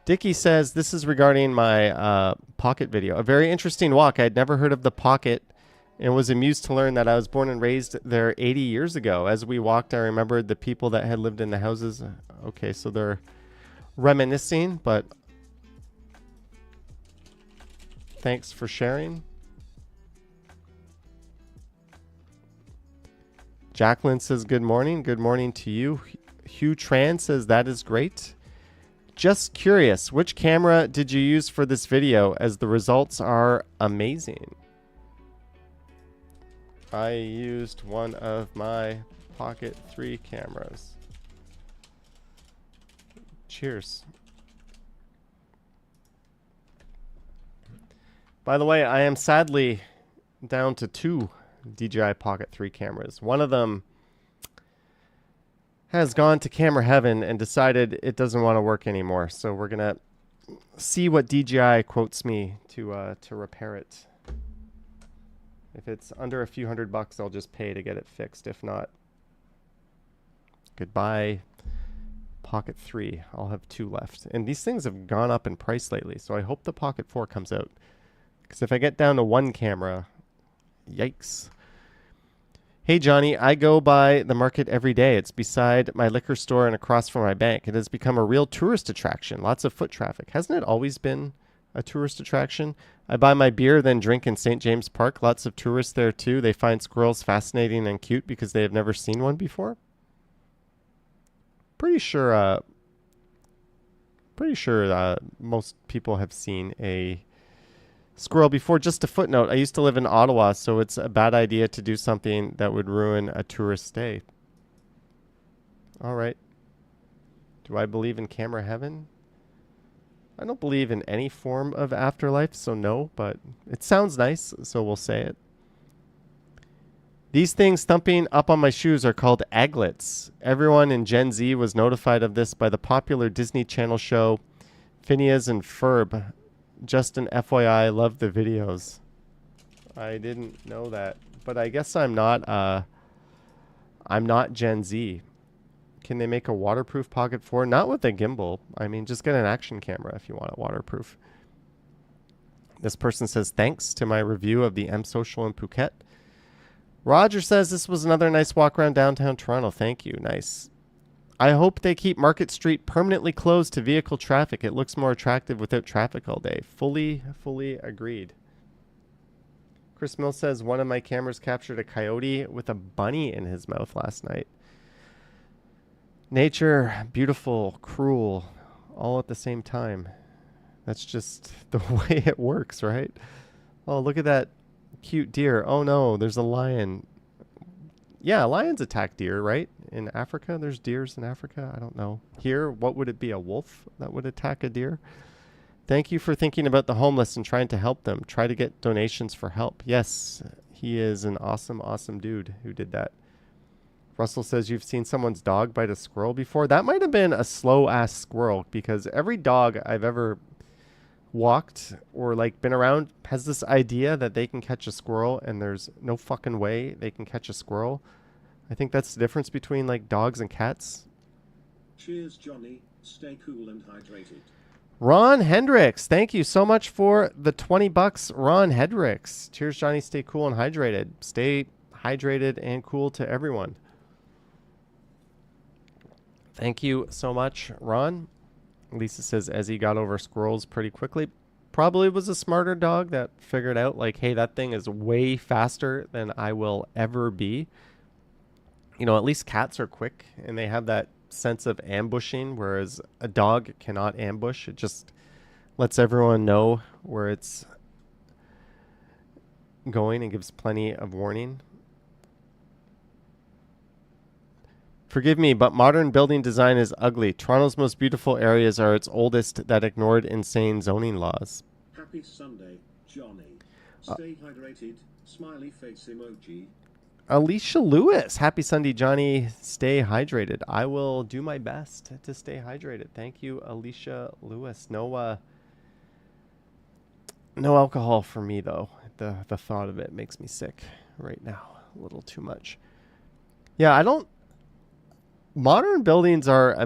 Dickie says, this is regarding my pocket video. A very interesting walk. I had never heard of the pocket and was amused to learn that I was born and raised there 80 years ago. As we walked, I remembered the people that had lived in the houses. Okay, so they're reminiscing, but thanks for sharing. Jacqueline says, good morning. Good morning to you. Hugh Tran says, that is great. Just curious, which camera did you use for this video, as the results are amazing? I used one of my Pocket 3 cameras. Cheers. By the way, I am sadly down to 2 DJI Pocket 3 cameras. One of them has gone to camera heaven and decided it doesn't want to work anymore. So we're going to see what DJI quotes me to repair it. If it's under a few $100, I'll just pay to get it fixed. If not, goodbye, Pocket 3. I'll have 2 left. And these things have gone up in price lately, so I hope the Pocket 4 comes out. Because if I get down to 1 camera, yikes. Hey, Johnny, I go by the market every day. It's beside my liquor store and across from my bank. It has become a real tourist attraction. Lots of foot traffic. Hasn't it always been a tourist attraction? I buy my beer, then drink in St. James Park. Lots of tourists there, too. They find squirrels fascinating and cute because they have never seen one before. Pretty sure most people have seen a squirrel before. Just a footnote, I used to live in Ottawa, so it's a bad idea to do something that would ruin a tourist stay. All right. Do I believe in camera heaven? I don't believe in any form of afterlife, so no, but it sounds nice, so we'll say it. These things thumping up on my shoes are called aglets. Everyone in Gen Z was notified of this by the popular Disney Channel show Phineas and Ferb. Just an FYI, love the videos. I didn't know that, but I guess I'm not Gen Z. Can they make a waterproof Pocket 4? Not with a gimbal. I mean, just get an action camera if you want it waterproof. This person says, thanks to my review of the M Social in Phuket. Roger says, this was another nice walk around downtown Toronto. Thank you. Nice. I hope they keep Market Street permanently closed to vehicle traffic. It looks more attractive without traffic all day. Fully agreed. Chris Mill says, one of my cameras captured a coyote with a bunny in his mouth last night. Nature, beautiful, cruel, all at the same time. That's just the way it works, right? Oh, look at that cute deer. Oh no, there's a lion. Yeah, lions attack deer, right? In Africa, there's deers in Africa. I don't know. Here, what would it be? A wolf that would attack a deer? Thank you for thinking about the homeless and trying to help them. Try to get donations for help. Yes, he is an awesome, awesome dude who did that. Russell says you've seen someone's dog bite a squirrel before. That might have been a slow-ass squirrel, because every dog I've ever walked or like been around has this idea that they can catch a squirrel, and there's no fucking way they can catch a squirrel. I think that's the difference between like dogs and cats. Cheers, Johnny. Stay cool and hydrated. Ron Hendricks, thank you so much for the $20, Ron Hendricks. Cheers, Johnny. Stay cool and hydrated. Stay hydrated and cool to everyone. Thank you so much, Ron. Lisa says Ezzy got over squirrels pretty quickly. Probably was a smarter dog that figured out, like, hey, that thing is way faster than I will ever be. You know, at least cats are quick, and they have that sense of ambushing, whereas a dog cannot ambush. It just lets everyone know where it's going and gives plenty of warning. Forgive me, but modern building design is ugly. Toronto's most beautiful areas are its oldest that ignored insane zoning laws. Happy Sunday, Johnny. Stay hydrated. Smiley face emoji. Alicia Lewis. Happy Sunday, Johnny. Stay hydrated. I will do my best to stay hydrated. Thank you, Alicia Lewis. No alcohol for me, though. The thought of it makes me sick right now. A little too much. Yeah, I don't... Modern buildings are...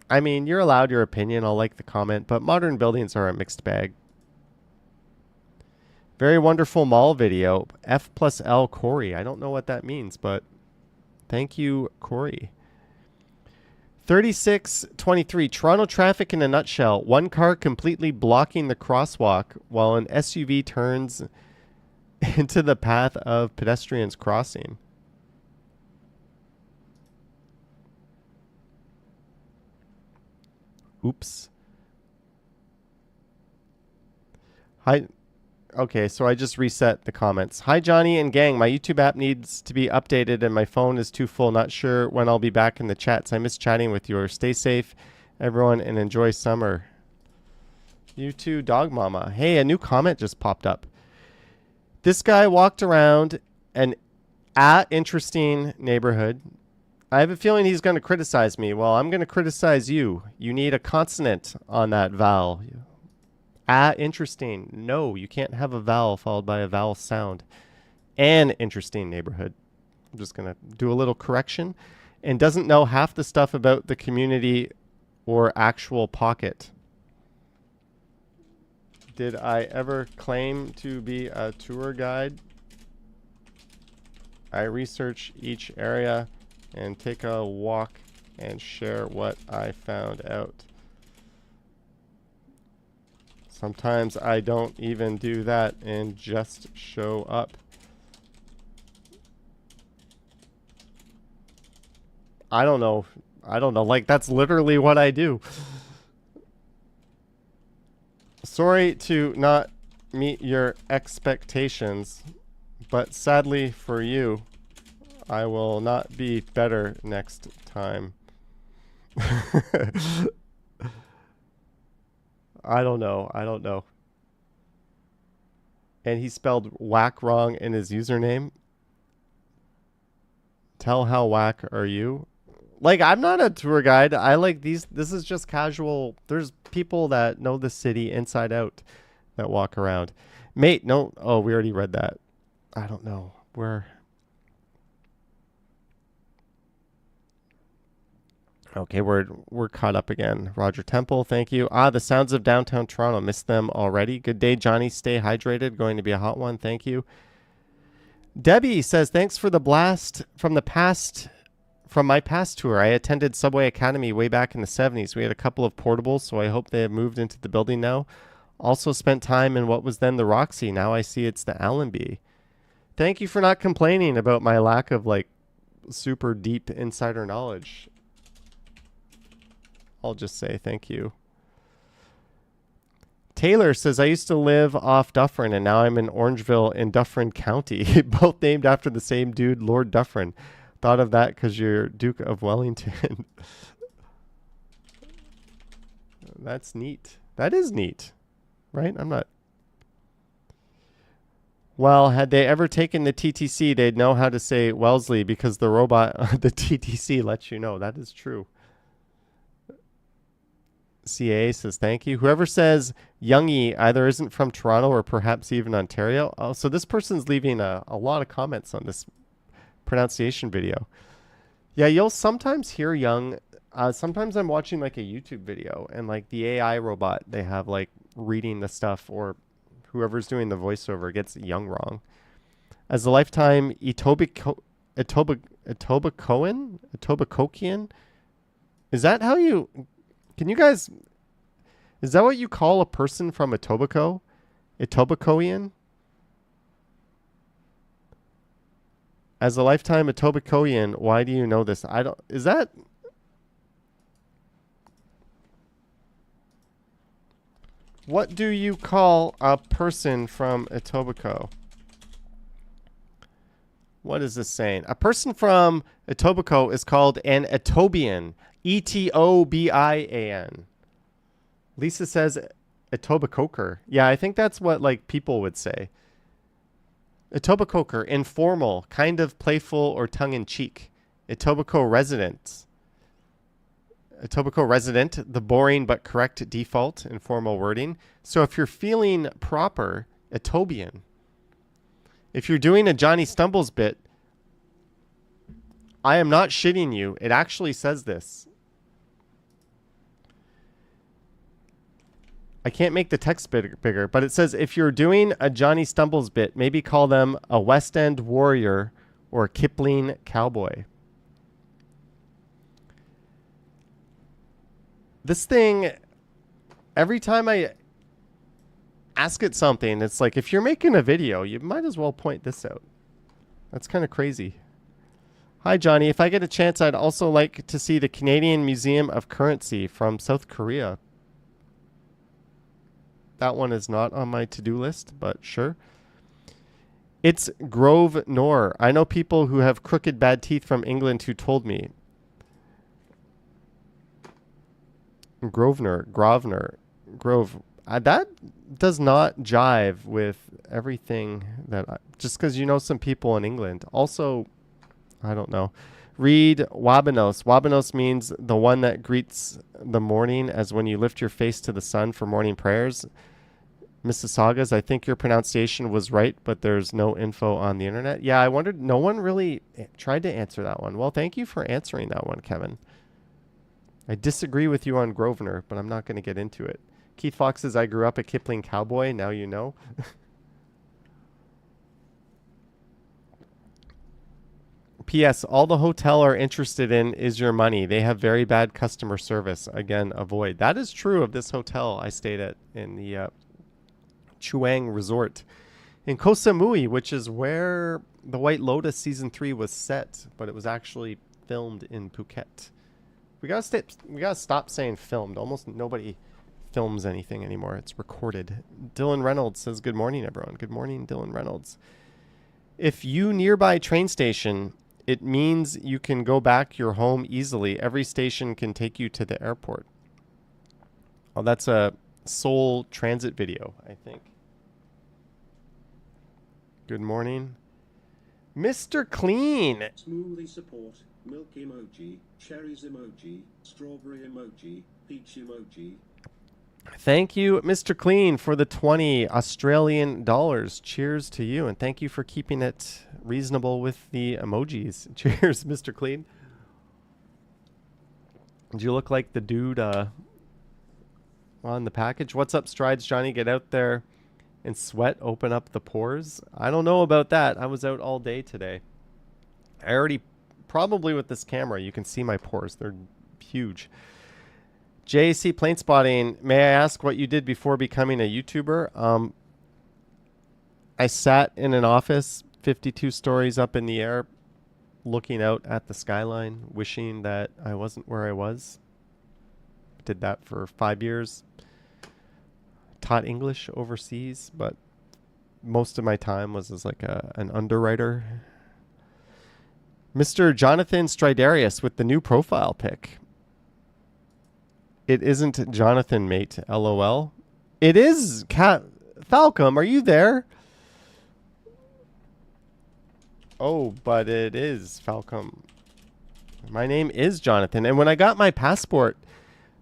I mean, you're allowed your opinion. I'll like the comment. But modern buildings are a mixed bag. Very wonderful mall video. F+L Corey. I don't know what that means, but thank you, Corey. 3623. Toronto traffic in a nutshell. One car completely blocking the crosswalk while an SUV turns into the path of pedestrians crossing. Oops. Hi. Okay, so I just reset the comments. Hi, Johnny and gang. My YouTube app needs to be updated and my phone is too full. Not sure when I'll be back in the chats. I miss chatting with you. Stay safe, everyone, and enjoy summer. You too, Dog Mama. Hey, a new comment just popped up. This guy walked around an interesting neighborhood. I have a feeling he's going to criticize me. Well, I'm going to criticize you. You need a consonant on that vowel. Interesting. No, you can't have a vowel followed by a vowel sound. An interesting neighborhood. I'm just going to do a little correction. And doesn't know half the stuff about the community or actual pocket. Did I ever claim to be a tour guide? I research each area and take a walk and share what I found out. Sometimes I don't even do that and just show up. I don't know. Like, that's literally what I do. Sorry to not meet your expectations, but sadly for you, I will not be better next time. I don't know. I don't know. And he spelled whack wrong in his username. Tell how whack are you? Like, I'm not a tour guide. I like these. This is just casual. There's people that know the city inside out that walk around. Mate, no. Oh, we already read that. I don't know. Okay, we're caught up again. Roger Temple, thank you. The sounds of downtown Toronto. Missed them already. Good day, Johnny. Stay hydrated. Going to be a hot one. Thank you. Debbie says, thanks for the blast from my past tour. I attended Subway Academy way back in the 70s. We had a couple of portables, so I hope they have moved into the building now. Also spent time in what was then the Roxy. Now I see it's the Allenby. Thank you for not complaining about my lack of like super deep insider knowledge. I'll just say thank you. Taylor says, I used to live off Dufferin, and now I'm in Orangeville in Dufferin County. Both named after the same dude, Lord Dufferin. Thought of that because you're Duke of Wellington. That's neat. That is neat. Right? I'm not. Well, had they ever taken the TTC, they'd know how to say Wellesley because the robot, the TTC lets you know. That is true. CA says thank you. Whoever says Youngie either isn't from Toronto or perhaps even Ontario. Oh, so this person's leaving a lot of comments on this pronunciation video. Yeah, you'll sometimes hear young. Sometimes I'm watching like a YouTube video and like the AI robot, they have like reading the stuff, or whoever's doing the voiceover gets young wrong. As a lifetime Etobicokean, is that how you? Can you guys? Is that what you call a person from Etobicoke? Etobicokean? As a lifetime Etobicokean, why do you know this? I don't. Is that? What do you call a person from Etobicoke? What is this saying? A person from Etobicoke is called an Etobian. Etobian. Lisa says Etobicoker. Yeah, I think that's what like people would say. Etobicoker, informal, kind of playful or tongue-in-cheek. Etobicoke resident. Etobicoke resident, the boring but correct default in formal wording. So if you're feeling proper, Etobian. If you're doing a Johnny Stumbles bit, I am not shitting you. It actually says this. I can't make the text bigger, but it says if you're doing a Johnny Stumbles bit, maybe call them a West End warrior or a Kipling cowboy. This thing, every time I ask it something, it's like, if you're making a video, you might as well point this out. That's kind of crazy. Hi, Johnny. If I get a chance, I'd also like to see the Canadian Museum of Currency from South Korea. That one is not on my to-do list, but sure. It's Grosvenor. I know people who have crooked bad teeth from England who told me. Grosvenor. That does not jive with everything that just because you know some people in England. Also, I don't know. Read Wabanos. Wabanos means the one that greets the morning as when you lift your face to the sun for morning prayers. Mississaugas, I think your pronunciation was right, but there's no info on the internet. Yeah, I wondered. No one really tried to answer that one. Well, thank you for answering that one, Kevin. I disagree with you on Grosvenor, but I'm not going to get into it. Keith Fox says, I grew up a Kipling cowboy. Now you know. P.S. All the hotel are interested in is your money. They have very bad customer service. Again, avoid. That is true of this hotel I stayed at in the Chuang Resort in Koh Samui, which is where The White Lotus Season 3 was set, but it was actually filmed in Phuket. We gotta stop saying filmed. Almost nobody films anything anymore. It's recorded. Dylan Reynolds says, good morning, everyone. Good morning, Dylan Reynolds. If you nearby train station, it means you can go back your home easily. Every station can take you to the airport. Oh, that's a Seoul transit video, I think. Good morning. Mr. Clean. Smoothie support, milk emoji, cherries emoji, strawberry emoji, peach emoji. Thank you, Mr. Clean, for the 20 Australian dollars. Cheers to you, and thank you for keeping it reasonable with the emojis. Cheers, Mr. Clean. Do you look like the dude on the package? What's up, Strides, Johnny? Get out there and sweat, open up the pores. I don't know about that. I was out all day today. I already, probably with this camera, you can see my pores. They're huge. JC Plane Spotting, may I ask what you did before becoming a YouTuber? I sat in an office 52 stories up in the air, looking out at the skyline, wishing that I wasn't where I was. Did that for 5 years. Taught English overseas, but most of my time was as like an underwriter. Mr. Jonathan Stridarius with the new profile pic. It isn't Jonathan, mate. LOL. It is Falcom. Are you there? Oh, but it is Falcom. My name is Jonathan. And when I got my passport,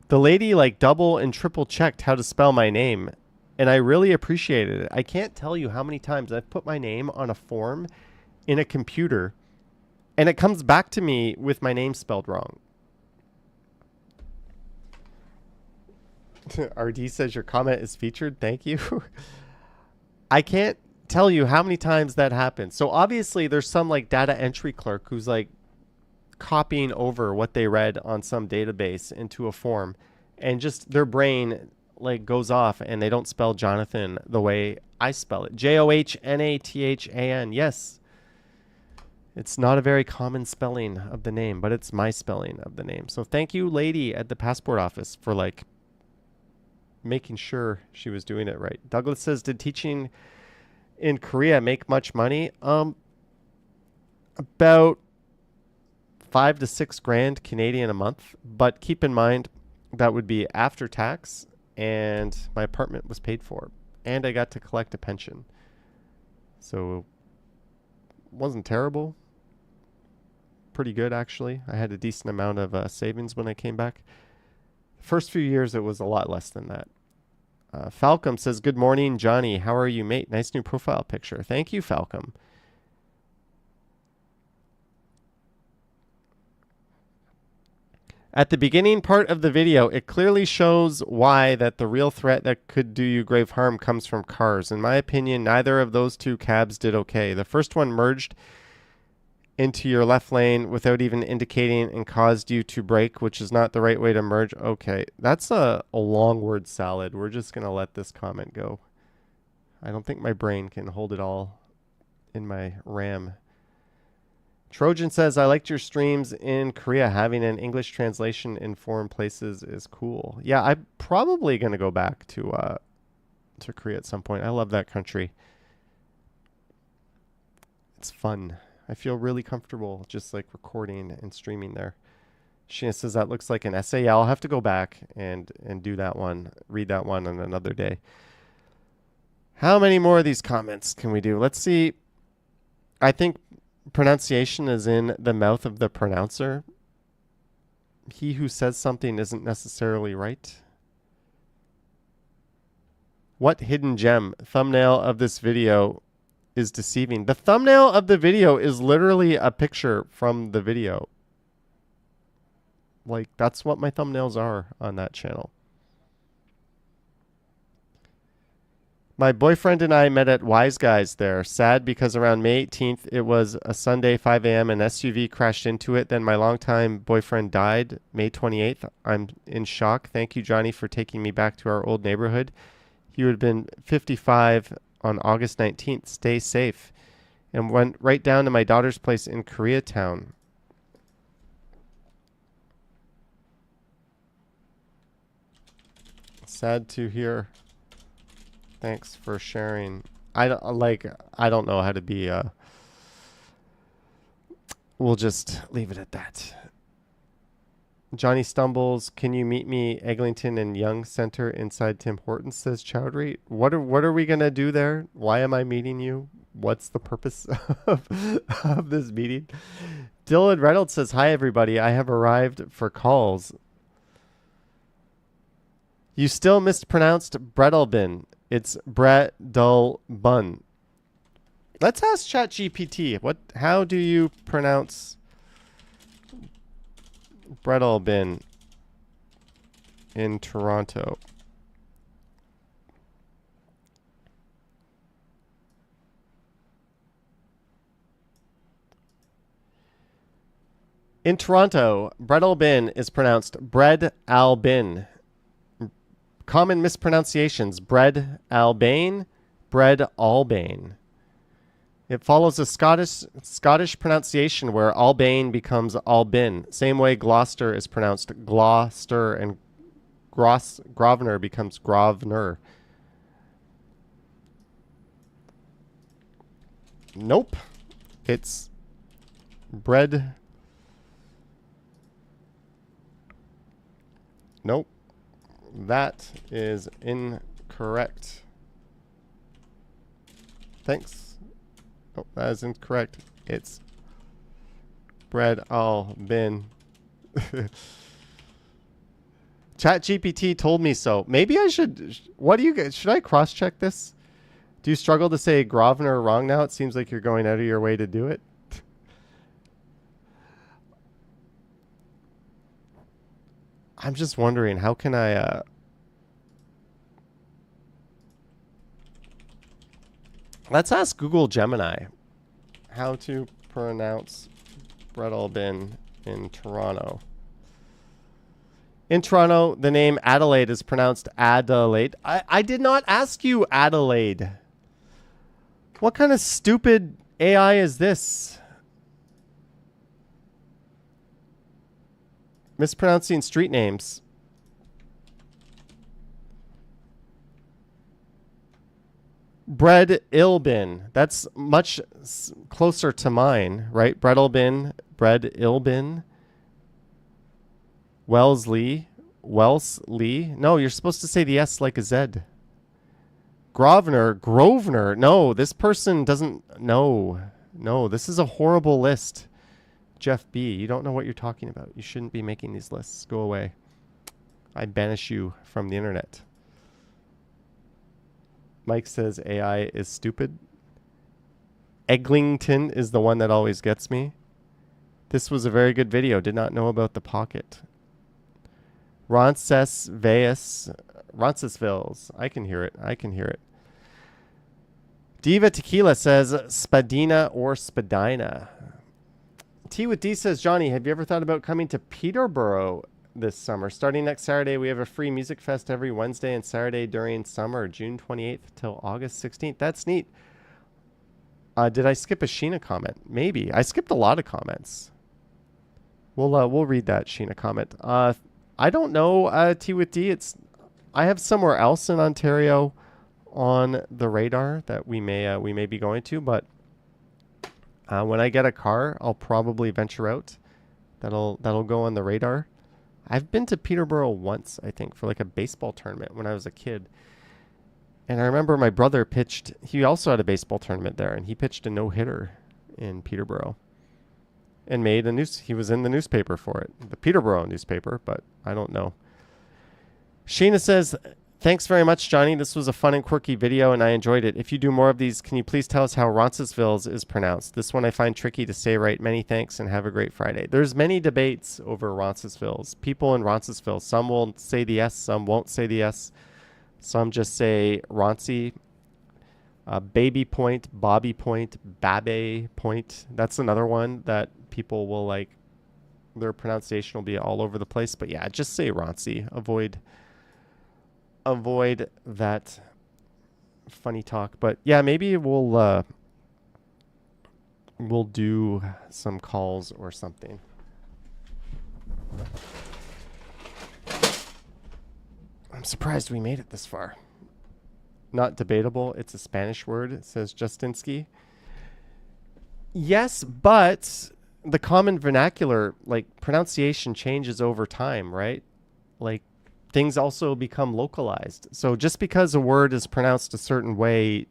the lady like double and triple checked how to spell my name. And I really appreciated it. I can't tell you how many times I've put my name on a form in a computer and it comes back to me with my name spelled wrong. RD says your comment is featured. Thank you. I can't tell you how many times that happens. So obviously there's some like data entry clerk who's like copying over what they read on some database into a form, and just their brain like goes off and they don't spell Jonathan the way I spell it. Johnathan. Yes. It's not a very common spelling of the name, but it's my spelling of the name. So thank you, lady at the passport office, for like making sure she was doing it right. Douglas says, did teaching in Korea make much money? About 5 to 6 grand Canadian a month, but keep in mind that would be after tax, and my apartment was paid for, and I got to collect a pension. So it wasn't terrible. Pretty good, actually. I had a decent amount of savings when I came back. First few years, it was a lot less than that. Falcom says, good morning, Johnny. How are you, mate? Nice new profile picture. Thank you, Falcom. At the beginning part of the video, it clearly shows why that the real threat that could do you grave harm comes from cars. In my opinion, neither of those two cabs did okay. The first one merged into your left lane without even indicating and caused you to brake, which is not the right way to merge. Okay, that's a long word salad. We're just going to let this comment go. I don't think my brain can hold it all in my RAM. Trojan says, I liked your streams in Korea. Having an English translation in foreign places is cool. Yeah, I'm probably going to go back to Korea at some point. I love that country. It's fun. I feel really comfortable just like recording and streaming there. Sheena says, that looks like an essay. Yeah, I'll have to go back and do that one, read that one on another day. How many more of these comments can we do? Let's see. I think pronunciation is in the mouth of the pronouncer. He who says something isn't necessarily right. What hidden gem? Thumbnail of this video is deceiving. The thumbnail of the video is literally a picture from the video. Like, that's what my thumbnails are on that channel. My boyfriend and I met at Wise Guys there. Sad because around May 18th, it was a Sunday, 5 a.m. An SUV crashed into it. Then my longtime boyfriend died May 28th. I'm in shock. Thank you, Johnny, for taking me back to our old neighborhood. He would have been 55 on August 19th. Stay safe. And went right down to my daughter's place in Koreatown. Sad to hear. Thanks for sharing. I don't know how to be. We'll just leave it at that. Johnny stumbles. Can you meet me, Eglinton and Young Center inside Tim Hortons? Says Chowdhury. What are we gonna do there? Why am I meeting you? What's the purpose of this meeting? Dylan Reynolds says, "Hi everybody. I have arrived for calls. You still mispronounced Bredelbin. It's Bredulbun. Let's ask ChatGPT. How do you pronounce Bredelbin in Toronto?" In Toronto, Bredelbin is pronounced Bread Albin. Common mispronunciations: Bread Albane, Bread Albane. It follows a Scottish pronunciation where Albane becomes Albin. Same way Gloucester is pronounced Gloucester and Grosvenor becomes Grosvenor. Nope. It's bread. Nope. That is incorrect. Thanks. Oh, that is incorrect. It's bread all bin. ChatGPT told me so. Maybe I should. What do you guys? Should I cross-check this? Do you struggle to say Grosvenor wrong now? It seems like you're going out of your way to do it. I'm just wondering, how can I... Let's ask Google Gemini how to pronounce Bredelbin in Toronto. In Toronto, the name Adelaide is pronounced Adelaide. I did not ask you Adelaide. What kind of stupid AI is this? Mispronouncing street names. Bread Ilbin. That's much closer to mine, right? Bredelbin, Bread Ilbin. Wellesley. No, you're supposed to say the S like a Z. Grosvenor. No, this person doesn't know. No, this is a horrible list. Jeff B., you don't know what you're talking about. You shouldn't be making these lists. Go away. I banish you from the internet. Mike says AI is stupid. Eglinton is the one that always gets me. This was a very good video. Did not know about the pocket. Roncesvalles. I can hear it. Diva Tequila says Spadina or Spadina. T with D says, Johnny, have you ever thought about coming to Peterborough this summer? Starting next Saturday, we have a free music fest every Wednesday and Saturday during summer, June 28th till August 16th. That's neat. Did I skip a Sheena comment? Maybe. I skipped a lot of comments. We'll read that Sheena comment. I don't know, T with D. I have somewhere else in Ontario on the radar that we may be going to, but when I get a car, I'll probably venture out. That'll go on the radar. I've been to Peterborough once, I think, for like a baseball tournament when I was a kid. And I remember my brother pitched. He also had a baseball tournament there, and he pitched a no-hitter in Peterborough. And made he was in the newspaper for it, the Peterborough newspaper, but I don't know. Sheena says, thanks very much, Johnny. This was a fun and quirky video, and I enjoyed it. If you do more of these, can you please tell us how Roncesvalles is pronounced? This one I find tricky to say right. Many thanks, and have a great Friday. There's many debates over Roncesvalles. People in Roncesvalles, some will say the S, some won't say the S. Some just say Roncy. Baby Point, Bobby Point, Babe Point. That's another one that people will like. Their pronunciation will be all over the place. But yeah, just say Roncy. Avoid that funny talk. But yeah, maybe we'll do some calls or something. I'm surprised we made it this far. Not debatable. It's a Spanish word, says Justinsky. Yes, but the common vernacular, like pronunciation changes over time, right? Like things also become localized. So just because a word is pronounced a certain way,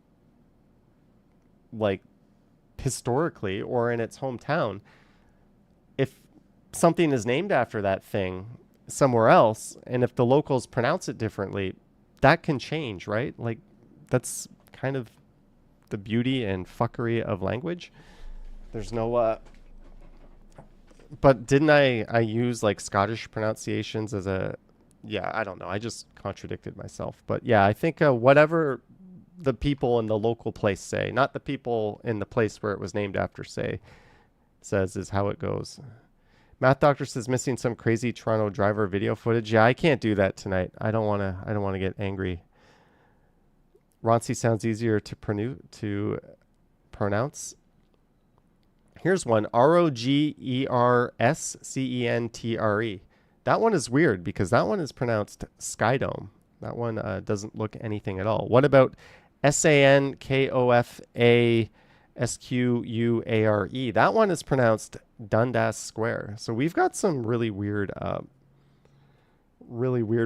like historically or in its hometown, if something is named after that thing somewhere else, and if the locals pronounce it differently, that can change, right? Like that's kind of the beauty and fuckery of language. There's no but didn't I use like Scottish pronunciations as a, yeah, I don't know. I just contradicted myself. But yeah, I think whatever the people in the local place say, not the people in the place where it was named after say, says is how it goes. Math Doctor says missing some crazy Toronto driver video footage. Yeah, I can't do that tonight. I don't want to get angry. Roncy sounds easier to pronounce. Here's one, Rogerscentre. That one is weird because that one is pronounced Skydome. That one doesn't look anything at all. What about Sankofasquare? That one is pronounced Dundas Square. So we've got some really weird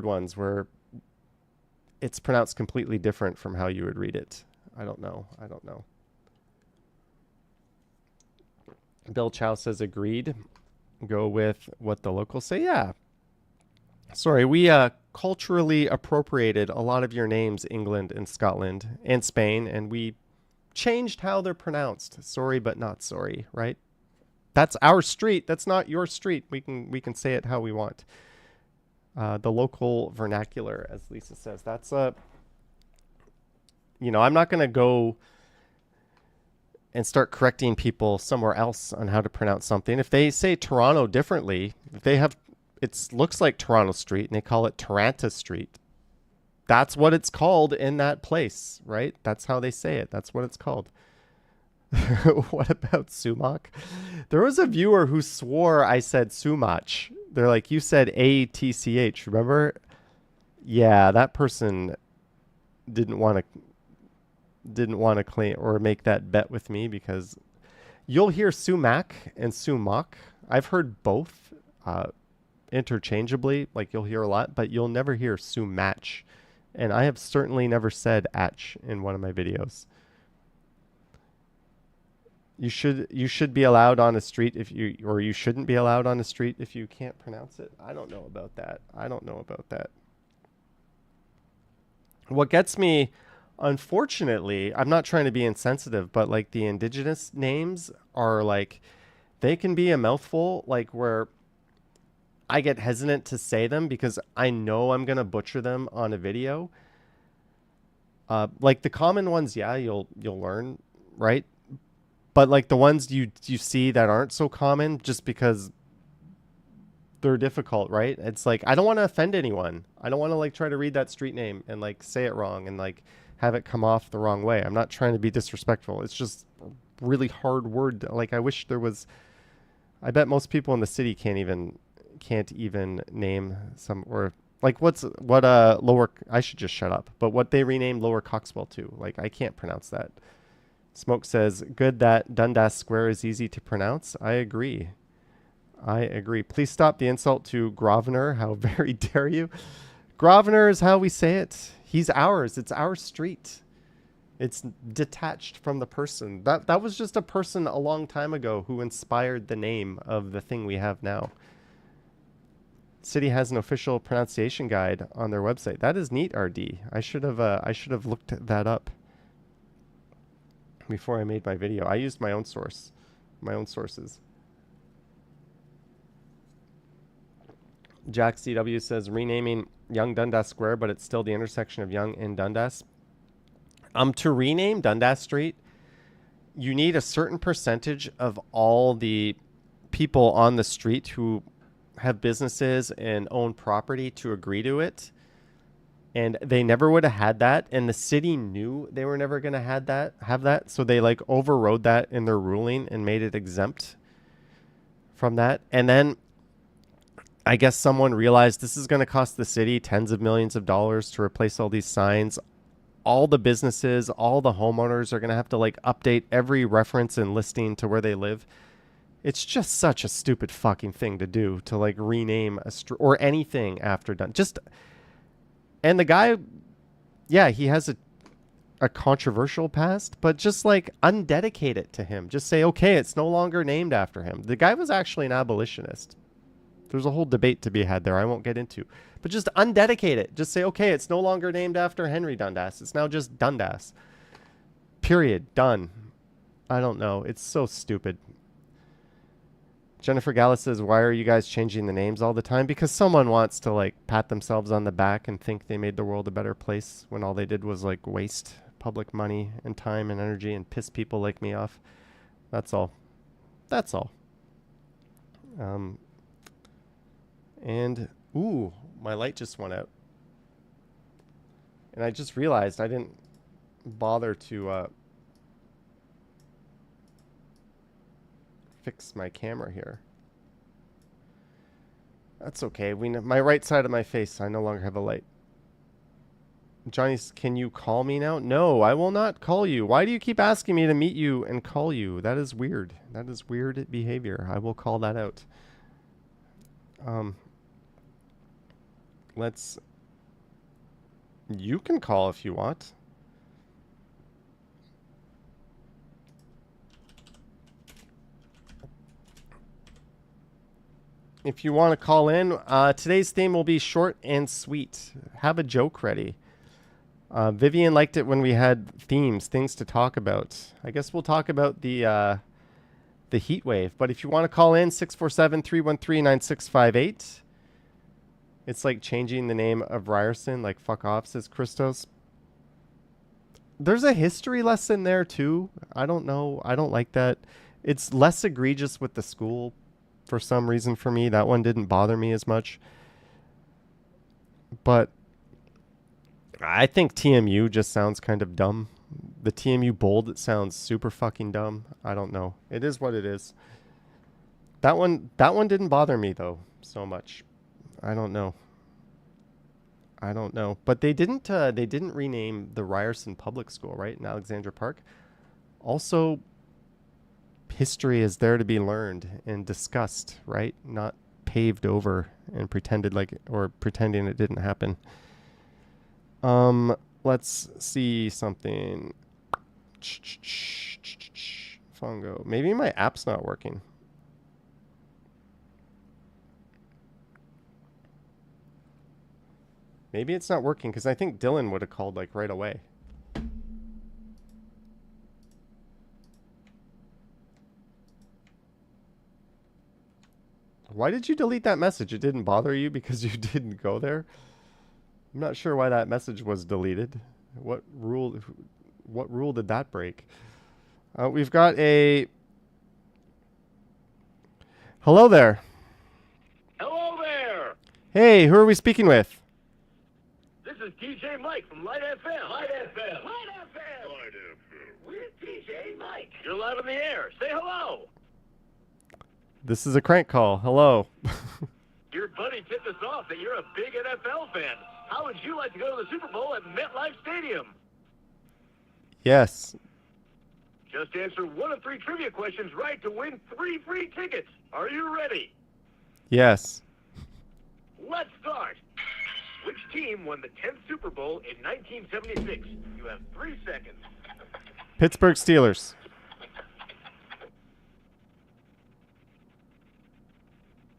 ones where it's pronounced completely different from how you would read it. I don't know. Bill Chow says agreed. Go with what the locals say. Yeah. Sorry, we culturally appropriated a lot of your names, England and Scotland and Spain, and we changed how they're pronounced. Sorry, but not sorry, right? That's our street. That's not your street. We can say it how we want. The local vernacular, as Lisa says. That's I'm not going to go and start correcting people somewhere else on how to pronounce something. If they say Toronto differently, if they have, it looks like Toronto Street and they call it Taranta Street, that's what it's called in that place, right? That's how they say it. That's what it's called. What about sumac? There was a viewer who swore I said sumac. They're like, you said ATCH, remember? Yeah, that person didn't want to claim or make that bet with me, because you'll hear sumac and sumac. I've heard both interchangeably, like you'll hear a lot, but you'll never hear sumatch. And I have certainly never said atch in one of my videos. You should be allowed on a street or you shouldn't be allowed on a street if you can't pronounce it. I don't know about that. What gets me, unfortunately, I'm not trying to be insensitive, but like the indigenous names are like, they can be a mouthful, like where I get hesitant to say them because I know I'm going to butcher them on a video. Like the common ones, yeah, you'll learn, right? But like the ones you see that aren't so common just because they're difficult, right? It's like, I don't want to offend anyone. I don't want to like try to read that street name and like say it wrong and like have it come off the wrong way. I'm not trying to be disrespectful. It's just a really hard word. Like I wish there was, I bet most people in the city can't even name some, or like what lower, I should just shut up, but what they renamed Lower Coxwell to, like I can't pronounce that. Smoke says, good that Dundas Square is easy to pronounce. I agree. Please stop the insult to Grosvenor. How very dare you? Grosvenor is how we say it. He's ours. It's our street. It's detached from the person. That was just a person a long time ago who inspired the name of the thing we have now. City has an official pronunciation guide on their website. That is neat, RD. I should have looked that up before I made my video. I used my own sources. Jack CW says renaming Young Dundas Square, but it's still the intersection of Young and Dundas. To rename Dundas Street, you need a certain percentage of all the people on the street who have businesses and own property to agree to it. And they never would have had that. And the city knew they were never going to have that. So they like overrode that in their ruling and made it exempt from that. And then I guess someone realized this is going to cost the city tens of millions of dollars to replace all these signs. All the businesses, all the homeowners are going to have to like update every reference and listing to where they live. It's just such a stupid fucking thing to do, to like rename or anything after done. And the guy, yeah, he has a controversial past, but just like undedicate it to him. Just say, okay, it's no longer named after him. The guy was actually an abolitionist. There's a whole debate to be had there I won't get into. But just undedicate it. Just say, okay, it's no longer named after Henry Dundas. It's now just Dundas. Period. Done. I don't know. It's so stupid. Jennifer Gallus says, why are you guys changing the names all the time? Because someone wants to like pat themselves on the back and think they made the world a better place when all they did was like waste public money and time and energy and piss people like me off. That's all. That's all. And, ooh, my light just went out. And I just realized I didn't bother to fix my camera here. That's okay. My right side of my face, I no longer have a light. Johnny, can you call me now? No, I will not call you. Why do you keep asking me to meet you and call you? That is weird. That is weird behavior. I will call that out. You can call if you want. If you want to call in, today's theme will be short and sweet. Have a joke ready. Vivian liked it when we had things to talk about. I guess we'll talk about the heat wave. But if you want to call in, 647-313-9658. It's like changing the name of Ryerson, like fuck off, says Christos. There's a history lesson there too. I don't know. I don't like that. It's less egregious with the school for some reason for me. That one didn't bother me as much. But I think TMU just sounds kind of dumb. The TMU bold, it sounds super fucking dumb. I don't know. It is what it is. That one didn't bother me though so much. I don't know. But they didn't rename the Ryerson Public School, right, in Alexandra Park. Also, history is there to be learned and discussed, right? Not paved over and pretending it didn't happen. Let's see something. Fungo. Maybe my app's not working. Maybe it's not working because I think Dylan would have called like right away. Why did you delete that message? It didn't bother you because you didn't go there? I'm not sure why that message was deleted. What rule did that break? We've got a... Hello there. Hello there. Hey, who are we speaking with? This is DJ Mike from Light FM. Light FM. Light FM. Light FM. We're DJ Mike. You're live in the air. Say hello. This is a crank call. Hello. Your buddy tipped us off that you're a big NFL fan. How would you like to go to the Super Bowl at MetLife Stadium? Yes. Just answer one of 3 trivia questions right to win 3 free tickets. Are you ready? Yes. Let's start. Which team won the 10th Super Bowl in 1976? You have 3 seconds. Pittsburgh Steelers.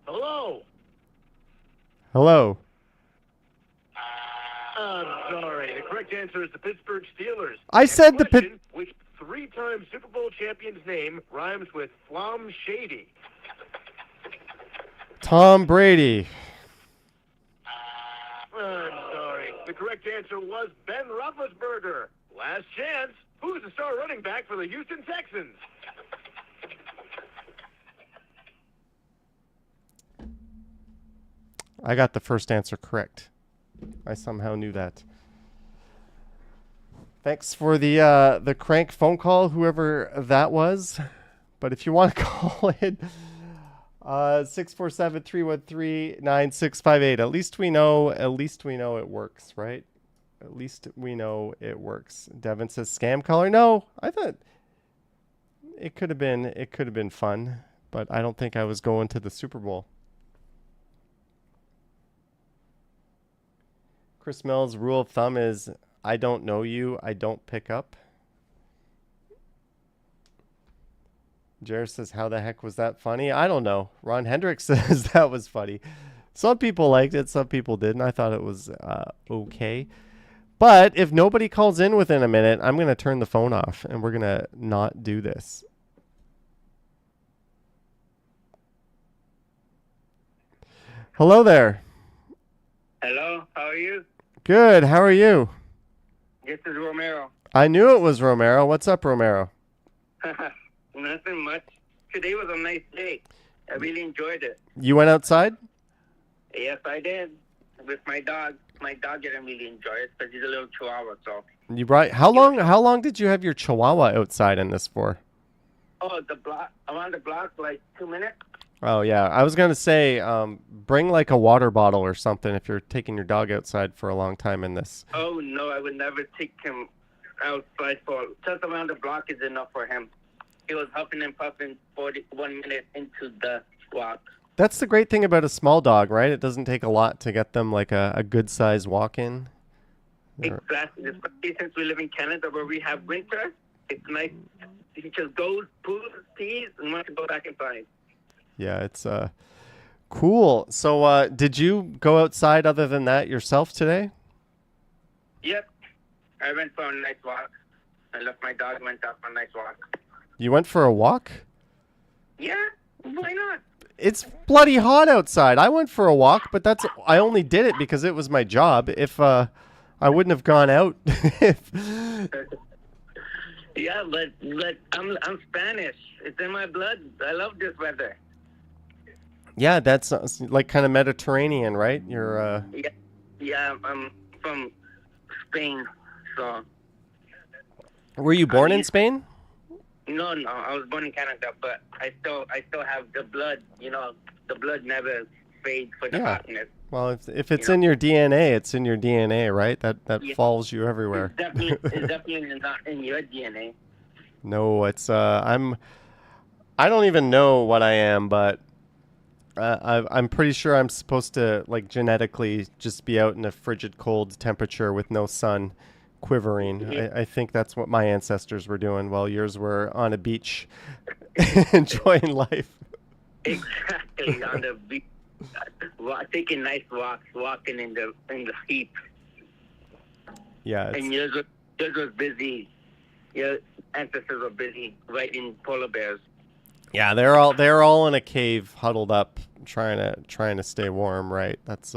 Hello. Hello. I'm sorry. The correct answer is the Pittsburgh Steelers. I said the question, which 3-time Super Bowl champion's name rhymes with Flom Shady? Tom Brady. I'm sorry. The correct answer was Ben Roethlisberger. Last chance. Who's the star running back for the Houston Texans? I got the first answer correct. I somehow knew that. Thanks for the crank phone call, whoever that was. But if you want to call in, 647-313-9658. At least we know it works, right? At least we know it works. Devin says scam caller. No, I thought it could have been fun, but I don't think I was going to the Super Bowl. Chris Mills' rule of thumb is, I don't know you, I don't pick up. Jared says, how the heck was that funny? I don't know. Ron Hendricks says that was funny. Some people liked it, some people didn't. I thought it was okay. But if nobody calls in within a minute, I'm going to turn the phone off, and we're going to not do this. Hello there. Hello, how are you? Good. How are you? This is Romero. I knew it was Romero. What's up, Romero? Nothing much. Today was a nice day. I really enjoyed it. You went outside? Yes, I did. With my dog. My dog didn't really enjoy it because he's a little chihuahua, so. You brought how long did you have your chihuahua outside in this for? Oh, around the block, like 2 minutes. Oh yeah, I was gonna say, bring like a water bottle or something if you're taking your dog outside for a long time in this. Oh no, I would never take him outside for just around the block is enough for him. He was huffing and puffing 41 minutes into the walk. That's the great thing about a small dog, right? It doesn't take a lot to get them like a good size walk in. Exactly. Especially since we live in Canada where we have winter, it's nice. He just goes, poos, pees, and wants to go back inside. Yeah, it's cool. So did you go outside other than that yourself today? Yep. I went for a nice walk. I left my dog, went out for a nice walk. You went for a walk? Yeah, why not? It's bloody hot outside. I went for a walk, but I only did it because it was my job. If I wouldn't have gone out. Yeah, but I'm Spanish. It's in my blood. I love this weather. Yeah, that's like kind of Mediterranean, right? You're Yeah, I'm from Spain, so. Were you born in Spain? No, I was born in Canada, but I still have the blood. You know, the blood never fades for the hotness. Well, if it's in your DNA, it's in your DNA, right? That follows you everywhere. It's definitely not in your DNA. No, it's I don't even know what I am, but I'm pretty sure I'm supposed to like genetically just be out in a frigid cold temperature with no sun, quivering. Mm-hmm. I think that's what my ancestors were doing while yours were on a beach enjoying life. Exactly, on the beach, taking nice walks, walking in the heat. Yeah. And yours was busy. Your ancestors were busy riding polar bears. Yeah, they're all in a cave, huddled up, trying to stay warm. Right? That's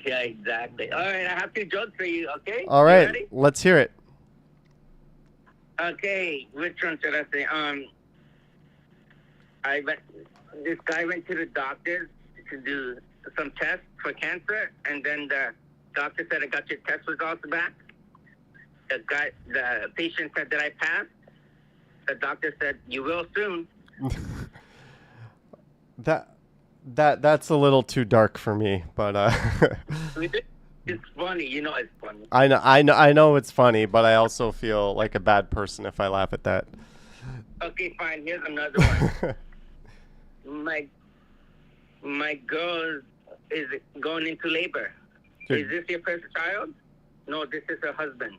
Yeah, exactly. All right, I have 2 jokes for you. Okay. All right, ready? let's hear it. Okay, which one should I say? This guy went to the doctor to do some tests for cancer, and then the doctor said, "I got your test results back." The patient said that I passed. The doctor said, "You will soon." That's a little too dark for me, but It's funny, you know it's funny. I know it's funny, but I also feel like a bad person if I laugh at that. Okay, fine. Here's another one. My girl is going into labor. Is this your first child? No, this is her husband.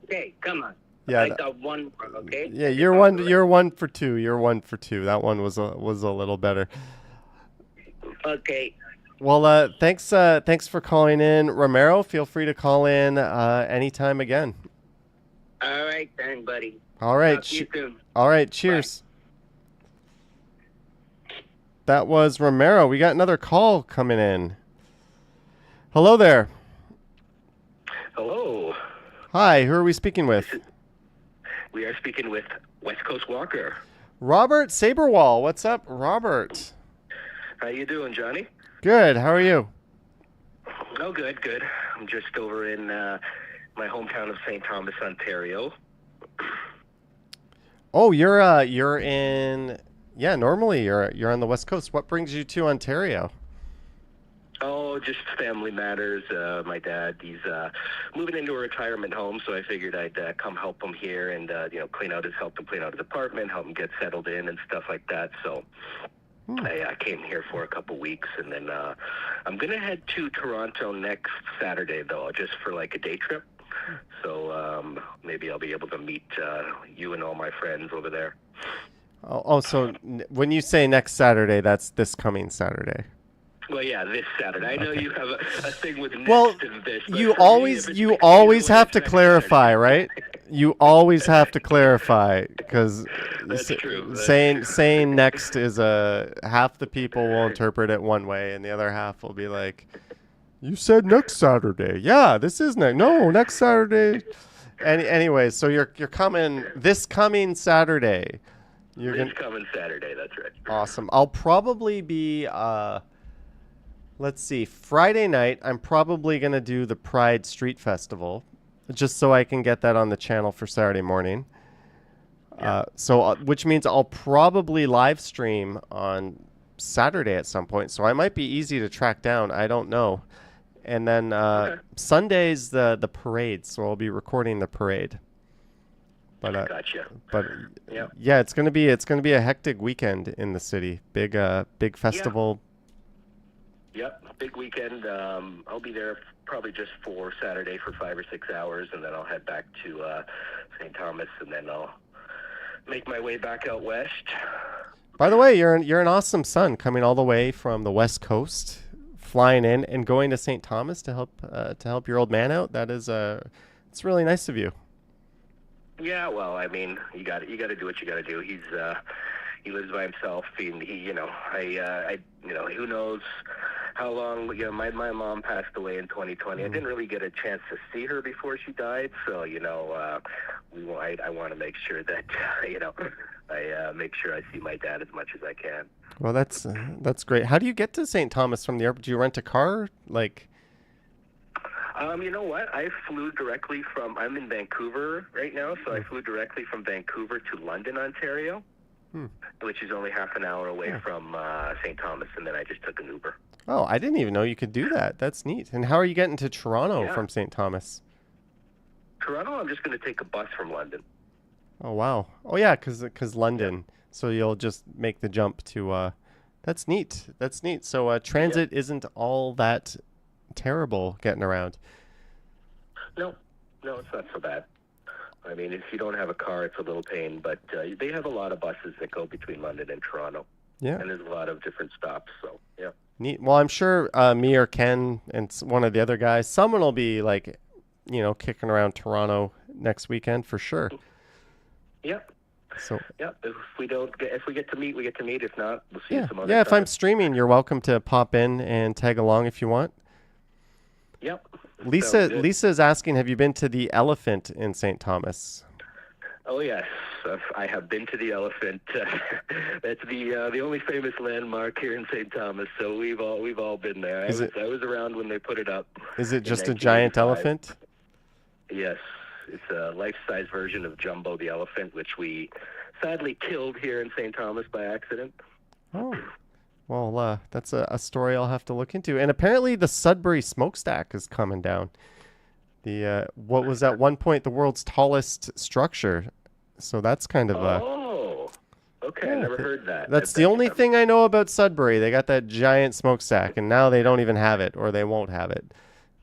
Okay, come on. Yeah, I got one, okay? Yeah, you're one for two. You're 1 for 2. That one was a little better. Okay. Well, thanks for calling in, Romero. Feel free to call in anytime again. All right then, buddy. All right. Talk to you soon. All right. Cheers. Bye. That was Romero. We got another call coming in. Hello there. Hello. Hi. Who are we speaking with? We are speaking with West Coast Walker. Robert Saberwall. What's up, Robert? How you doing, Johnny? Good. How are you? Oh, good. I'm just over in my hometown of St. Thomas, Ontario. Oh, you're in. Yeah, normally you're on the West Coast. What brings you to Ontario? Oh, No, just family matters. My dad, he's moving into a retirement home, so I figured I'd come help him here and help him clean out his apartment, help him get settled in and stuff like that. So I came here for a couple weeks, and then I'm gonna head to Toronto next Saturday, though, just for like a day trip. So maybe I'll be able to meet you and all my friends over there. So when you say next Saturday, that's this coming Saturday. Well, yeah, this Saturday. I know you have a thing with next and this. But you always have to clarify, right? You always have to clarify, because saying next is half the people will interpret it one way, and the other half will be like, "You said next Saturday." Yeah, this is next. No, next Saturday. Anyway, so you're coming this coming Saturday. Coming Saturday, that's right. Awesome. I'll probably be, let's see, Friday night, I'm probably going to do the Pride Street Festival, just so I can get that on the channel for Saturday morning. Yeah. Which means I'll probably live stream on Saturday at some point, so I might be easy to track down. I don't know. And then Sunday's the parade, so I'll be recording the parade. But gotcha. But yeah, it's gonna be a hectic weekend in the city. Big festival. Yep, big weekend. I'll be there probably just for Saturday for 5 or 6 hours, and then I'll head back to St. Thomas, and then I'll make my way back out west. By the way, you're an awesome son, coming all the way from the West Coast, flying in and going to St. Thomas to help your old man out. That is it's really nice of you. Yeah, well, I mean, you got to do what you got to do. He lives by himself, and who knows how long. My mom passed away in 2020. I didn't really get a chance to see her before she died, so I want to make sure that I make sure I see my dad as much as I can. Well, that's great. How do you get to St. Thomas from the airport? Do you rent a car? You know what? I flew directly I'm in Vancouver right now, so I flew directly from Vancouver to London, Ontario, which is only half an hour away from St. Thomas, and then I just took an Uber. Oh, I didn't even know you could do that. That's neat. And how are you getting to Toronto from St. Thomas? Toronto, I'm just going to take a bus from London. Oh, wow. Oh, yeah, because London. Yeah. So you'll just make the jump to... That's neat. That's neat. So transit isn't all that terrible getting around. No, it's not so bad. I mean, if you don't have a car, it's a little pain, but they have a lot of buses that go between London and Toronto. Yeah. And there's a lot of different stops, so yeah. Neat. Well, I'm sure me or Ken and one of the other guys, someone will be kicking around Toronto next weekend for sure. Yep. So if we get to meet, we get to meet. If not, we'll see you some other time. Yeah, if I'm streaming, you're welcome to pop in and tag along if you want. Yep. Lisa is asking, have you been to the Elephant in St. Thomas? Oh yes, I have been to the Elephant. That's the only famous landmark here in St. Thomas. So we've all been there. I was around when they put it up. Is it just a giant elephant? Yes, it's a life-size version of Jumbo the elephant, which we sadly killed here in St. Thomas by accident. Oh. Well, that's a story I'll have to look into. And apparently the Sudbury smokestack is coming down. The what was at one point the world's tallest structure. So that's kind of okay, I never heard that. That's the only thing I know about Sudbury. They got that giant smokestack, and now they don't even have it, or they won't have it.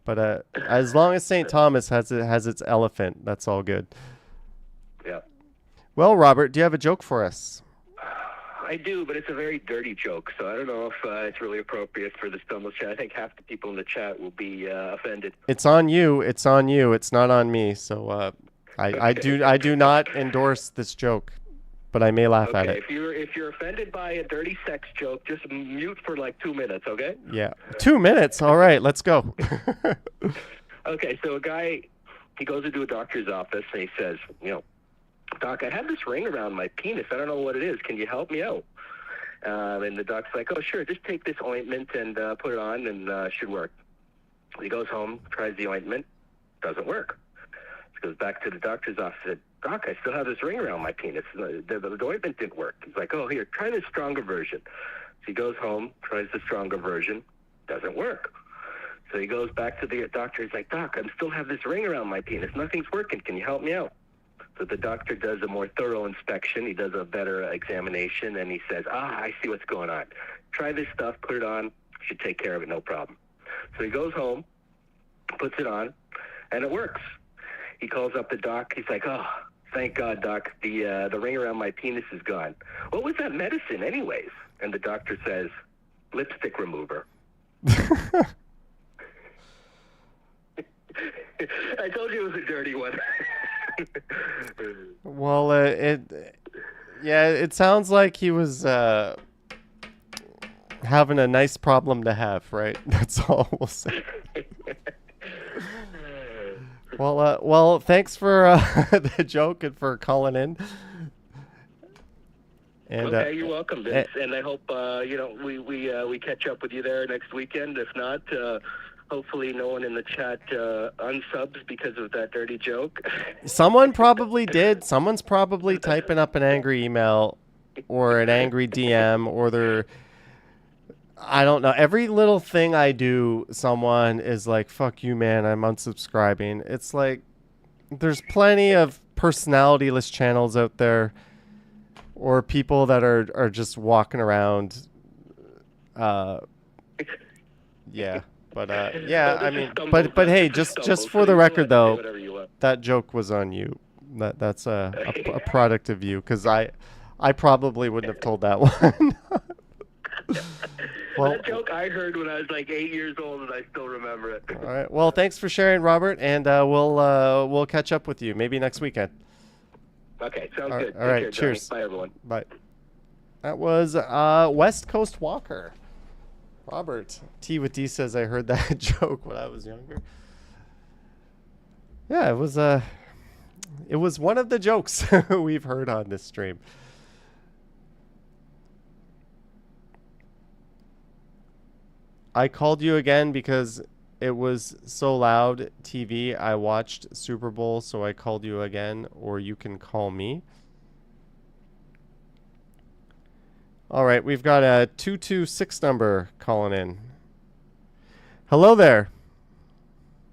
But as long as St. Thomas has its elephant, that's all good. Yeah. Well, Robert, do you have a joke for us? I do, but it's a very dirty joke, so I don't know if it's really appropriate for the Stumble chat. I think half the people in the chat will be offended. It's on you. It's on you. It's not on me. So I do not endorse this joke, but I may laugh at it. If you're offended by a dirty sex joke, just mute for like 2 minutes, okay? Yeah, 2 minutes. All right, let's go. Okay, so a guy, he goes into a doctor's office and he says, Doc, I have this ring around my penis. I don't know what it is. Can you help me out? And the doc's like, oh, sure. Just take this ointment and put it on and it should work. He goes home, tries the ointment. Doesn't work. He goes back to the doctor's office and said, Doc, I still have this ring around my penis. The ointment didn't work. He's like, oh, here, try this stronger version. So he goes home, tries the stronger version. Doesn't work. So he goes back to the doctor. He's like, Doc, I still have this ring around my penis. Nothing's working. Can you help me out? So the doctor does a more thorough inspection. He does a better examination, and he says, I see what's going on. Try this stuff, put it on. Should take care of it, no problem. So he goes home, puts it on, and it works. He calls up the doc. He's like, oh, thank God, Doc. The ring around my penis is gone. What was that medicine anyways? And the doctor says, lipstick remover. I told you it was a dirty one. Well, it sounds like he was having a nice problem to have, right? That's all we'll say. Well, thanks for the joke and for calling in. And, okay, you're welcome, Vince. And I hope we catch up with you there next weekend. If not, hopefully no one in the chat unsubs because of that dirty joke. Someone probably did. Someone's probably typing up an angry email or an angry DM or they're... I don't know. Every little thing I do, someone is like, fuck you, man, I'm unsubscribing. It's like, there's plenty of personality-less channels out there or people that are just walking around. Yeah. But, I mean, but hey, just for the record, though, that joke was on you. That's a product of you, because I probably wouldn't have told that one. Well, that joke I heard when I was like 8 years old, and I still remember it. All right. Well, thanks for sharing, Robert, and we'll catch up with you maybe next weekend. Okay, sounds good. All right. Care, Cheers. Johnny. Bye, everyone. Bye. That was West Coast Walker. Robert T with D says I heard that joke when I was younger. Yeah, it was one of the jokes we've heard on this stream. I called you again because it was so loud TV. I watched Super Bowl, so I called you again, or you can call me. All right, we've got a 226 number calling in. Hello there.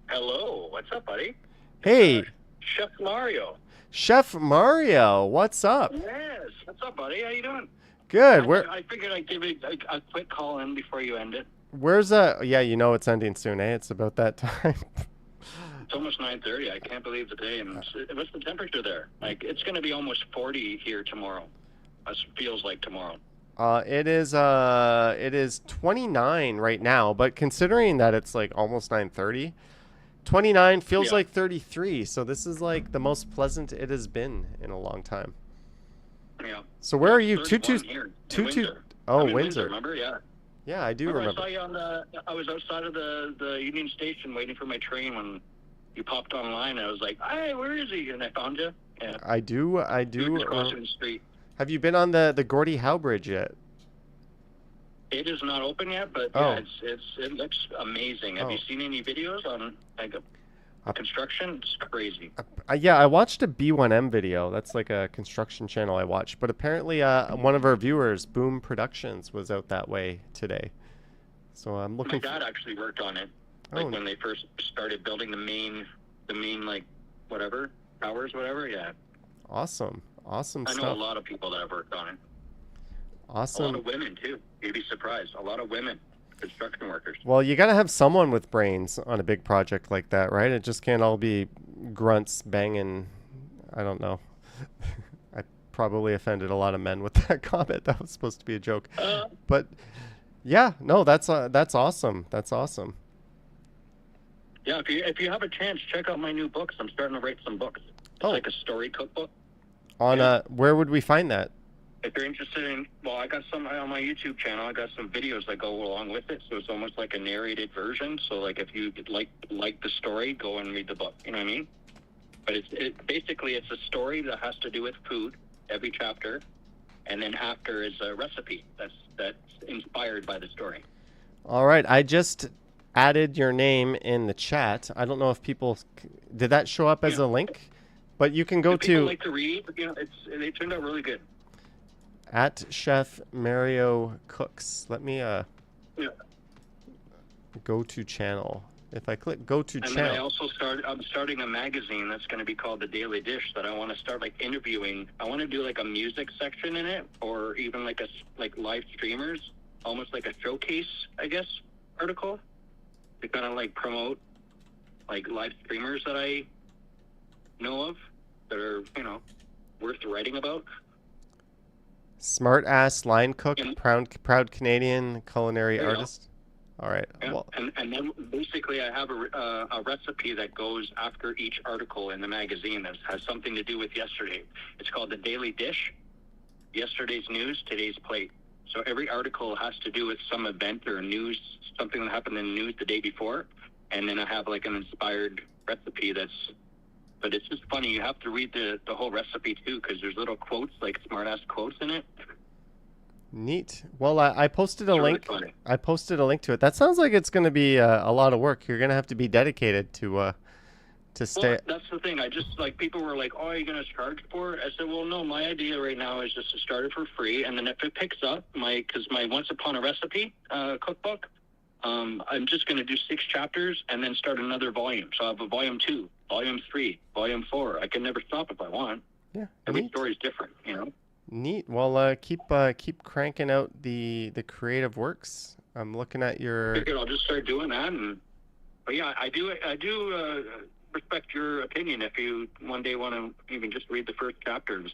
Hello, what's up, buddy? Hey. Chef Mario. Chef Mario, what's up? Yes, what's up, buddy? How you doing? Good. I figured I'd give you a quick call in before you end it. Where's yeah, you know it's ending soon, eh? It's about that time. It's almost 9:30. I can't believe the day. And what's the temperature there? Like, it's going to be almost 40 here tomorrow. It feels like tomorrow. It is 29 right now, but considering that it's like almost 9:30, 29 feels like 33. So this is like the most pleasant it has been in a long time. Yeah. So where are you? 22. Oh, I'm in Windsor. Remember? Yeah. Yeah, I do remember. I saw you I was outside of the Union Station waiting for my train when you popped online. I was like, hey, where is he? And I found you. Yeah. I do. Just crossing the street. Have you been on the Gordie Howe Bridge yet? It is not open yet, but yeah, it looks amazing. Have you seen any videos on like construction? It's crazy. Yeah, I watched a B1M video. That's like a construction channel I watch. But apparently one of our viewers, Boom Productions, was out that way today. So I'm looking. My dad actually worked on it, like when they first started building the main like whatever towers, whatever. Yeah. Awesome stuff. I know a lot of people that have worked on it. Awesome. A lot of women too. You'd be surprised. A lot of women. Construction workers. Well, you got to have someone with brains on a big project like that, right? It just can't all be grunts banging. I don't know. I probably offended a lot of men with that comment. That was supposed to be a joke. But yeah, no, that's awesome. That's awesome. Yeah, if you have a chance, check out my new books. I'm starting to write some books. It's like a story cookbook. On where would we find that? If you're interested in, well, I got some on my YouTube channel. I got some videos that go along with it, so it's almost like a narrated version. So, like, if you like the story, go and read the book. You know what I mean? But basically it's a story that has to do with food. Every chapter, and then after is a recipe that's inspired by the story. All right, I just added your name in the chat. I don't know if people did that show up as a link, but you can go to. People like to read. You know, they turned out really good. At Chef Mario Cooks. Let me Go to channel. If I click go to And then channel. I also I'm starting a magazine that's going to be called The Daily Dish that I want to start like interviewing. I want to do like a music section in it, or even like live streamers, almost like a showcase, I guess, article to kind of like promote like live streamers that I know of that are, you know, worth writing about. Smart ass line cook, And- proud Canadian culinary There you go. artist. All right. Yeah. Well, And then basically I have a recipe that goes after each article in the magazine that has something to do with yesterday. It's called The Daily Dish. Yesterday's news, today's plate. So every article has to do with some event or news, something that happened in the news the day before. And then I have like an inspired recipe but it's just funny. You have to read the whole recipe too, because there's little quotes, like smart ass quotes in it. neat. Well, I posted a It's really link. funny. I posted a link to it. That sounds like it's going to be a lot of work. You're going to have to be dedicated to stay. Well, that's the thing. I just, like, people were like, oh, are you going to charge for it? I said, well, no, my idea right now is just to start it for free. And then if it picks up, because my Once Upon a Recipe cookbook, I'm just going to do 6 chapters and then start another volume. So I have a volume 2, volume 3, volume 4. I can never stop if I want. Yeah. Every Neat. story is different, you know? Neat. Well, keep cranking out the creative works. I'm looking at your. Figured I'll just start doing that. But yeah, I do respect your opinion. If you one day want to even just read the first chapter and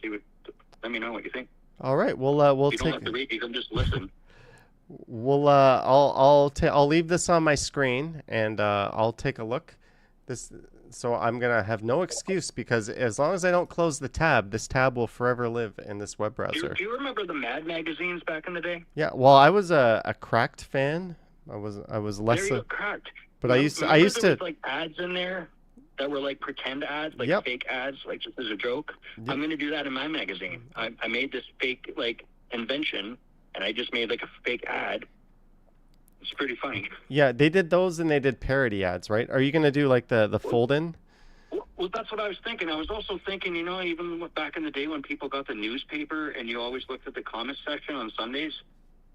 let me know what you think. All right. We'll You don't take. have to read. You can just listen. We'll I'll leave this on my screen and I'll take a look. So I'm gonna have no excuse because as long as I don't close the tab, this tab will forever live in this web browser. Do you remember the Mad magazines back in the day? Yeah. Well, I was a Cracked fan. I was less. There you go, correct. But I used Remember to. there was, like, ads in there that were like pretend ads, like Yep. fake ads, like just as a joke. Yep. I'm gonna do that in my magazine. I made this fake like invention, and I just made like a fake ad. It's pretty funny. Yeah, they did those and they did parody ads, right? Are you gonna do like the fold-in? Well, that's what I was thinking. I was also thinking, you know, even back in the day when people got the newspaper and you always looked at the comics section on Sundays,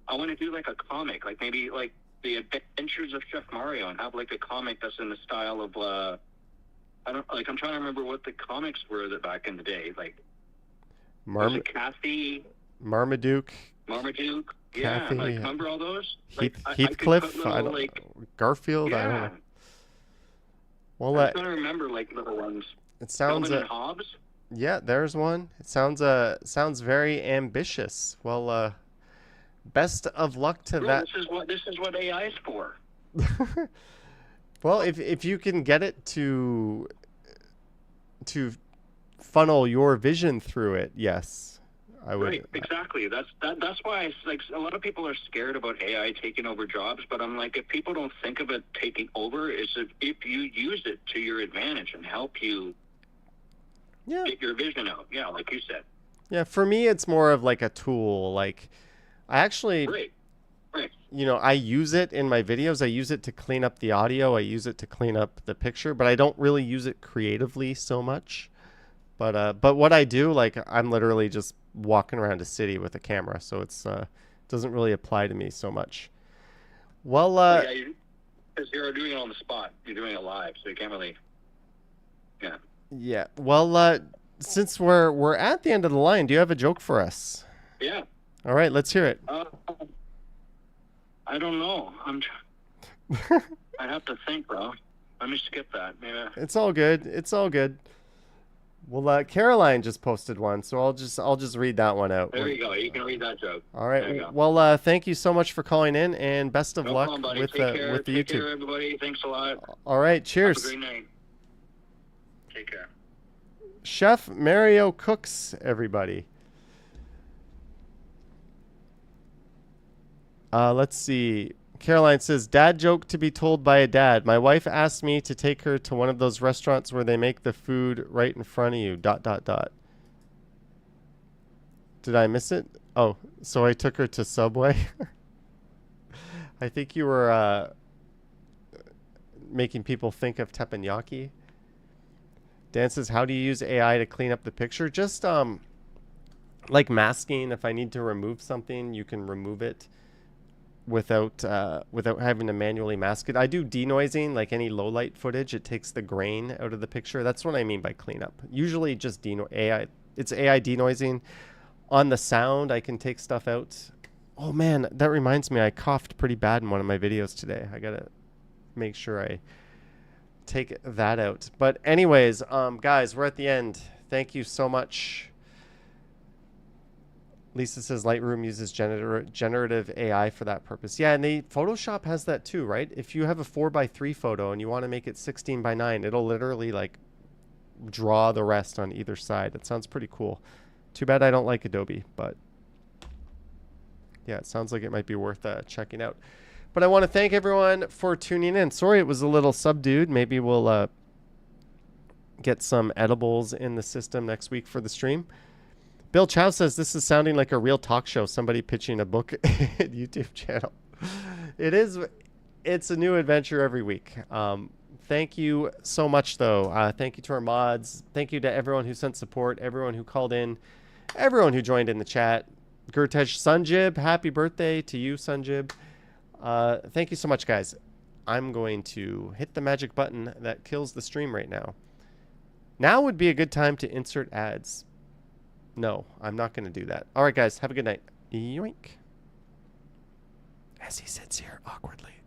I want to do like a comic, like maybe like the Adventures of Chef Mario, and have like a comic that's in the style of I'm trying to remember what the comics were that back in the day, like was it Kathy, Marmaduke. Marmaduke, Kathy, yeah, like remember all those? Heathcliff, I could put little, like, Garfield. yeah. I don't know. Well, I'm trying to remember like little ones. it sounds. Calvin and Hobbes. Yeah, there's one. It sounds very ambitious. Well, best of luck to Bro, that. This is what AI is for. Well, if you can get it to funnel your vision through it, yes, I would. Right, exactly. That's why it's like a lot of people are scared about AI taking over jobs. But I'm like, if people don't think of it taking over, it's if you use it to your advantage and help you Yeah. get your vision out. Yeah, like you said. Yeah, for me, it's more of like a tool. Like, I actually, Right. you know, I use it in my videos. I use it to clean up the audio. I use it to clean up the picture, but I don't really use it creatively so much. But what I do, like, I'm literally just walking around a city with a camera, so it's doesn't really apply to me so much. Well, Yeah, because you're doing it on the spot. You're doing it live, so you can't really. Yeah. yeah. Well, since we're at the end of the line, do you have a joke for us? Yeah. All right, let's hear it. I don't know. I have to think, bro. Let me skip that. Maybe. It's all good. It's all good. Well, Caroline just posted one, so I'll just read that one out. There you go. You can read that joke. All There you right. go. Well, thank you so much for calling in, and best of No luck problem, buddy. with Take care. with the Take YouTube. care, everybody. Thanks a lot. All right. Have Cheers. a great night. Take care. Chef Mario cooks, everybody. Let's see. Caroline says, dad joke to be told by a dad. My wife asked me to take her to one of those restaurants where they make the food right in front of you, ... Did I miss it? Oh, so I took her to Subway. I think you were making people think of teppanyaki. Dan says, how do you use AI to clean up the picture? Just like masking. If I need to remove something, you can remove it. without having to manually mask it. I do denoising, like any low light footage. It takes the grain out of the picture. That's what I mean by cleanup. Usually just AI. It's AI denoising. On the sound, I can take stuff out. Oh man, that reminds me, I coughed pretty bad in one of my videos today. I gotta make sure I take that out. But anyways, guys, we're at the end. Thank you so much. Lisa says Lightroom uses generative AI for that purpose. Yeah, and Photoshop has that too, right? If you have a 4:3 photo and you want to make it 16:9, it'll literally like draw the rest on either side. It sounds pretty cool. Too bad I don't like Adobe, but yeah, it sounds like it might be worth checking out. But I want to thank everyone for tuning in. Sorry it was a little subdued. Maybe we'll get some edibles in the system next week for the stream. Bill Chow says this is sounding like a real talk show. Somebody pitching a book YouTube channel. It is. It's a new adventure every week. Thank you so much, though. Thank you to our mods. Thank you to everyone who sent support, everyone who called in, everyone who joined in the chat. Gurtej Sunjib, happy birthday to you, Sunjib. Thank you so much, guys. I'm going to hit the magic button that kills the stream right now. Now would be a good time to insert ads. No, I'm not going to do that. All right, guys, have a good night. Yoink. As he sits here awkwardly.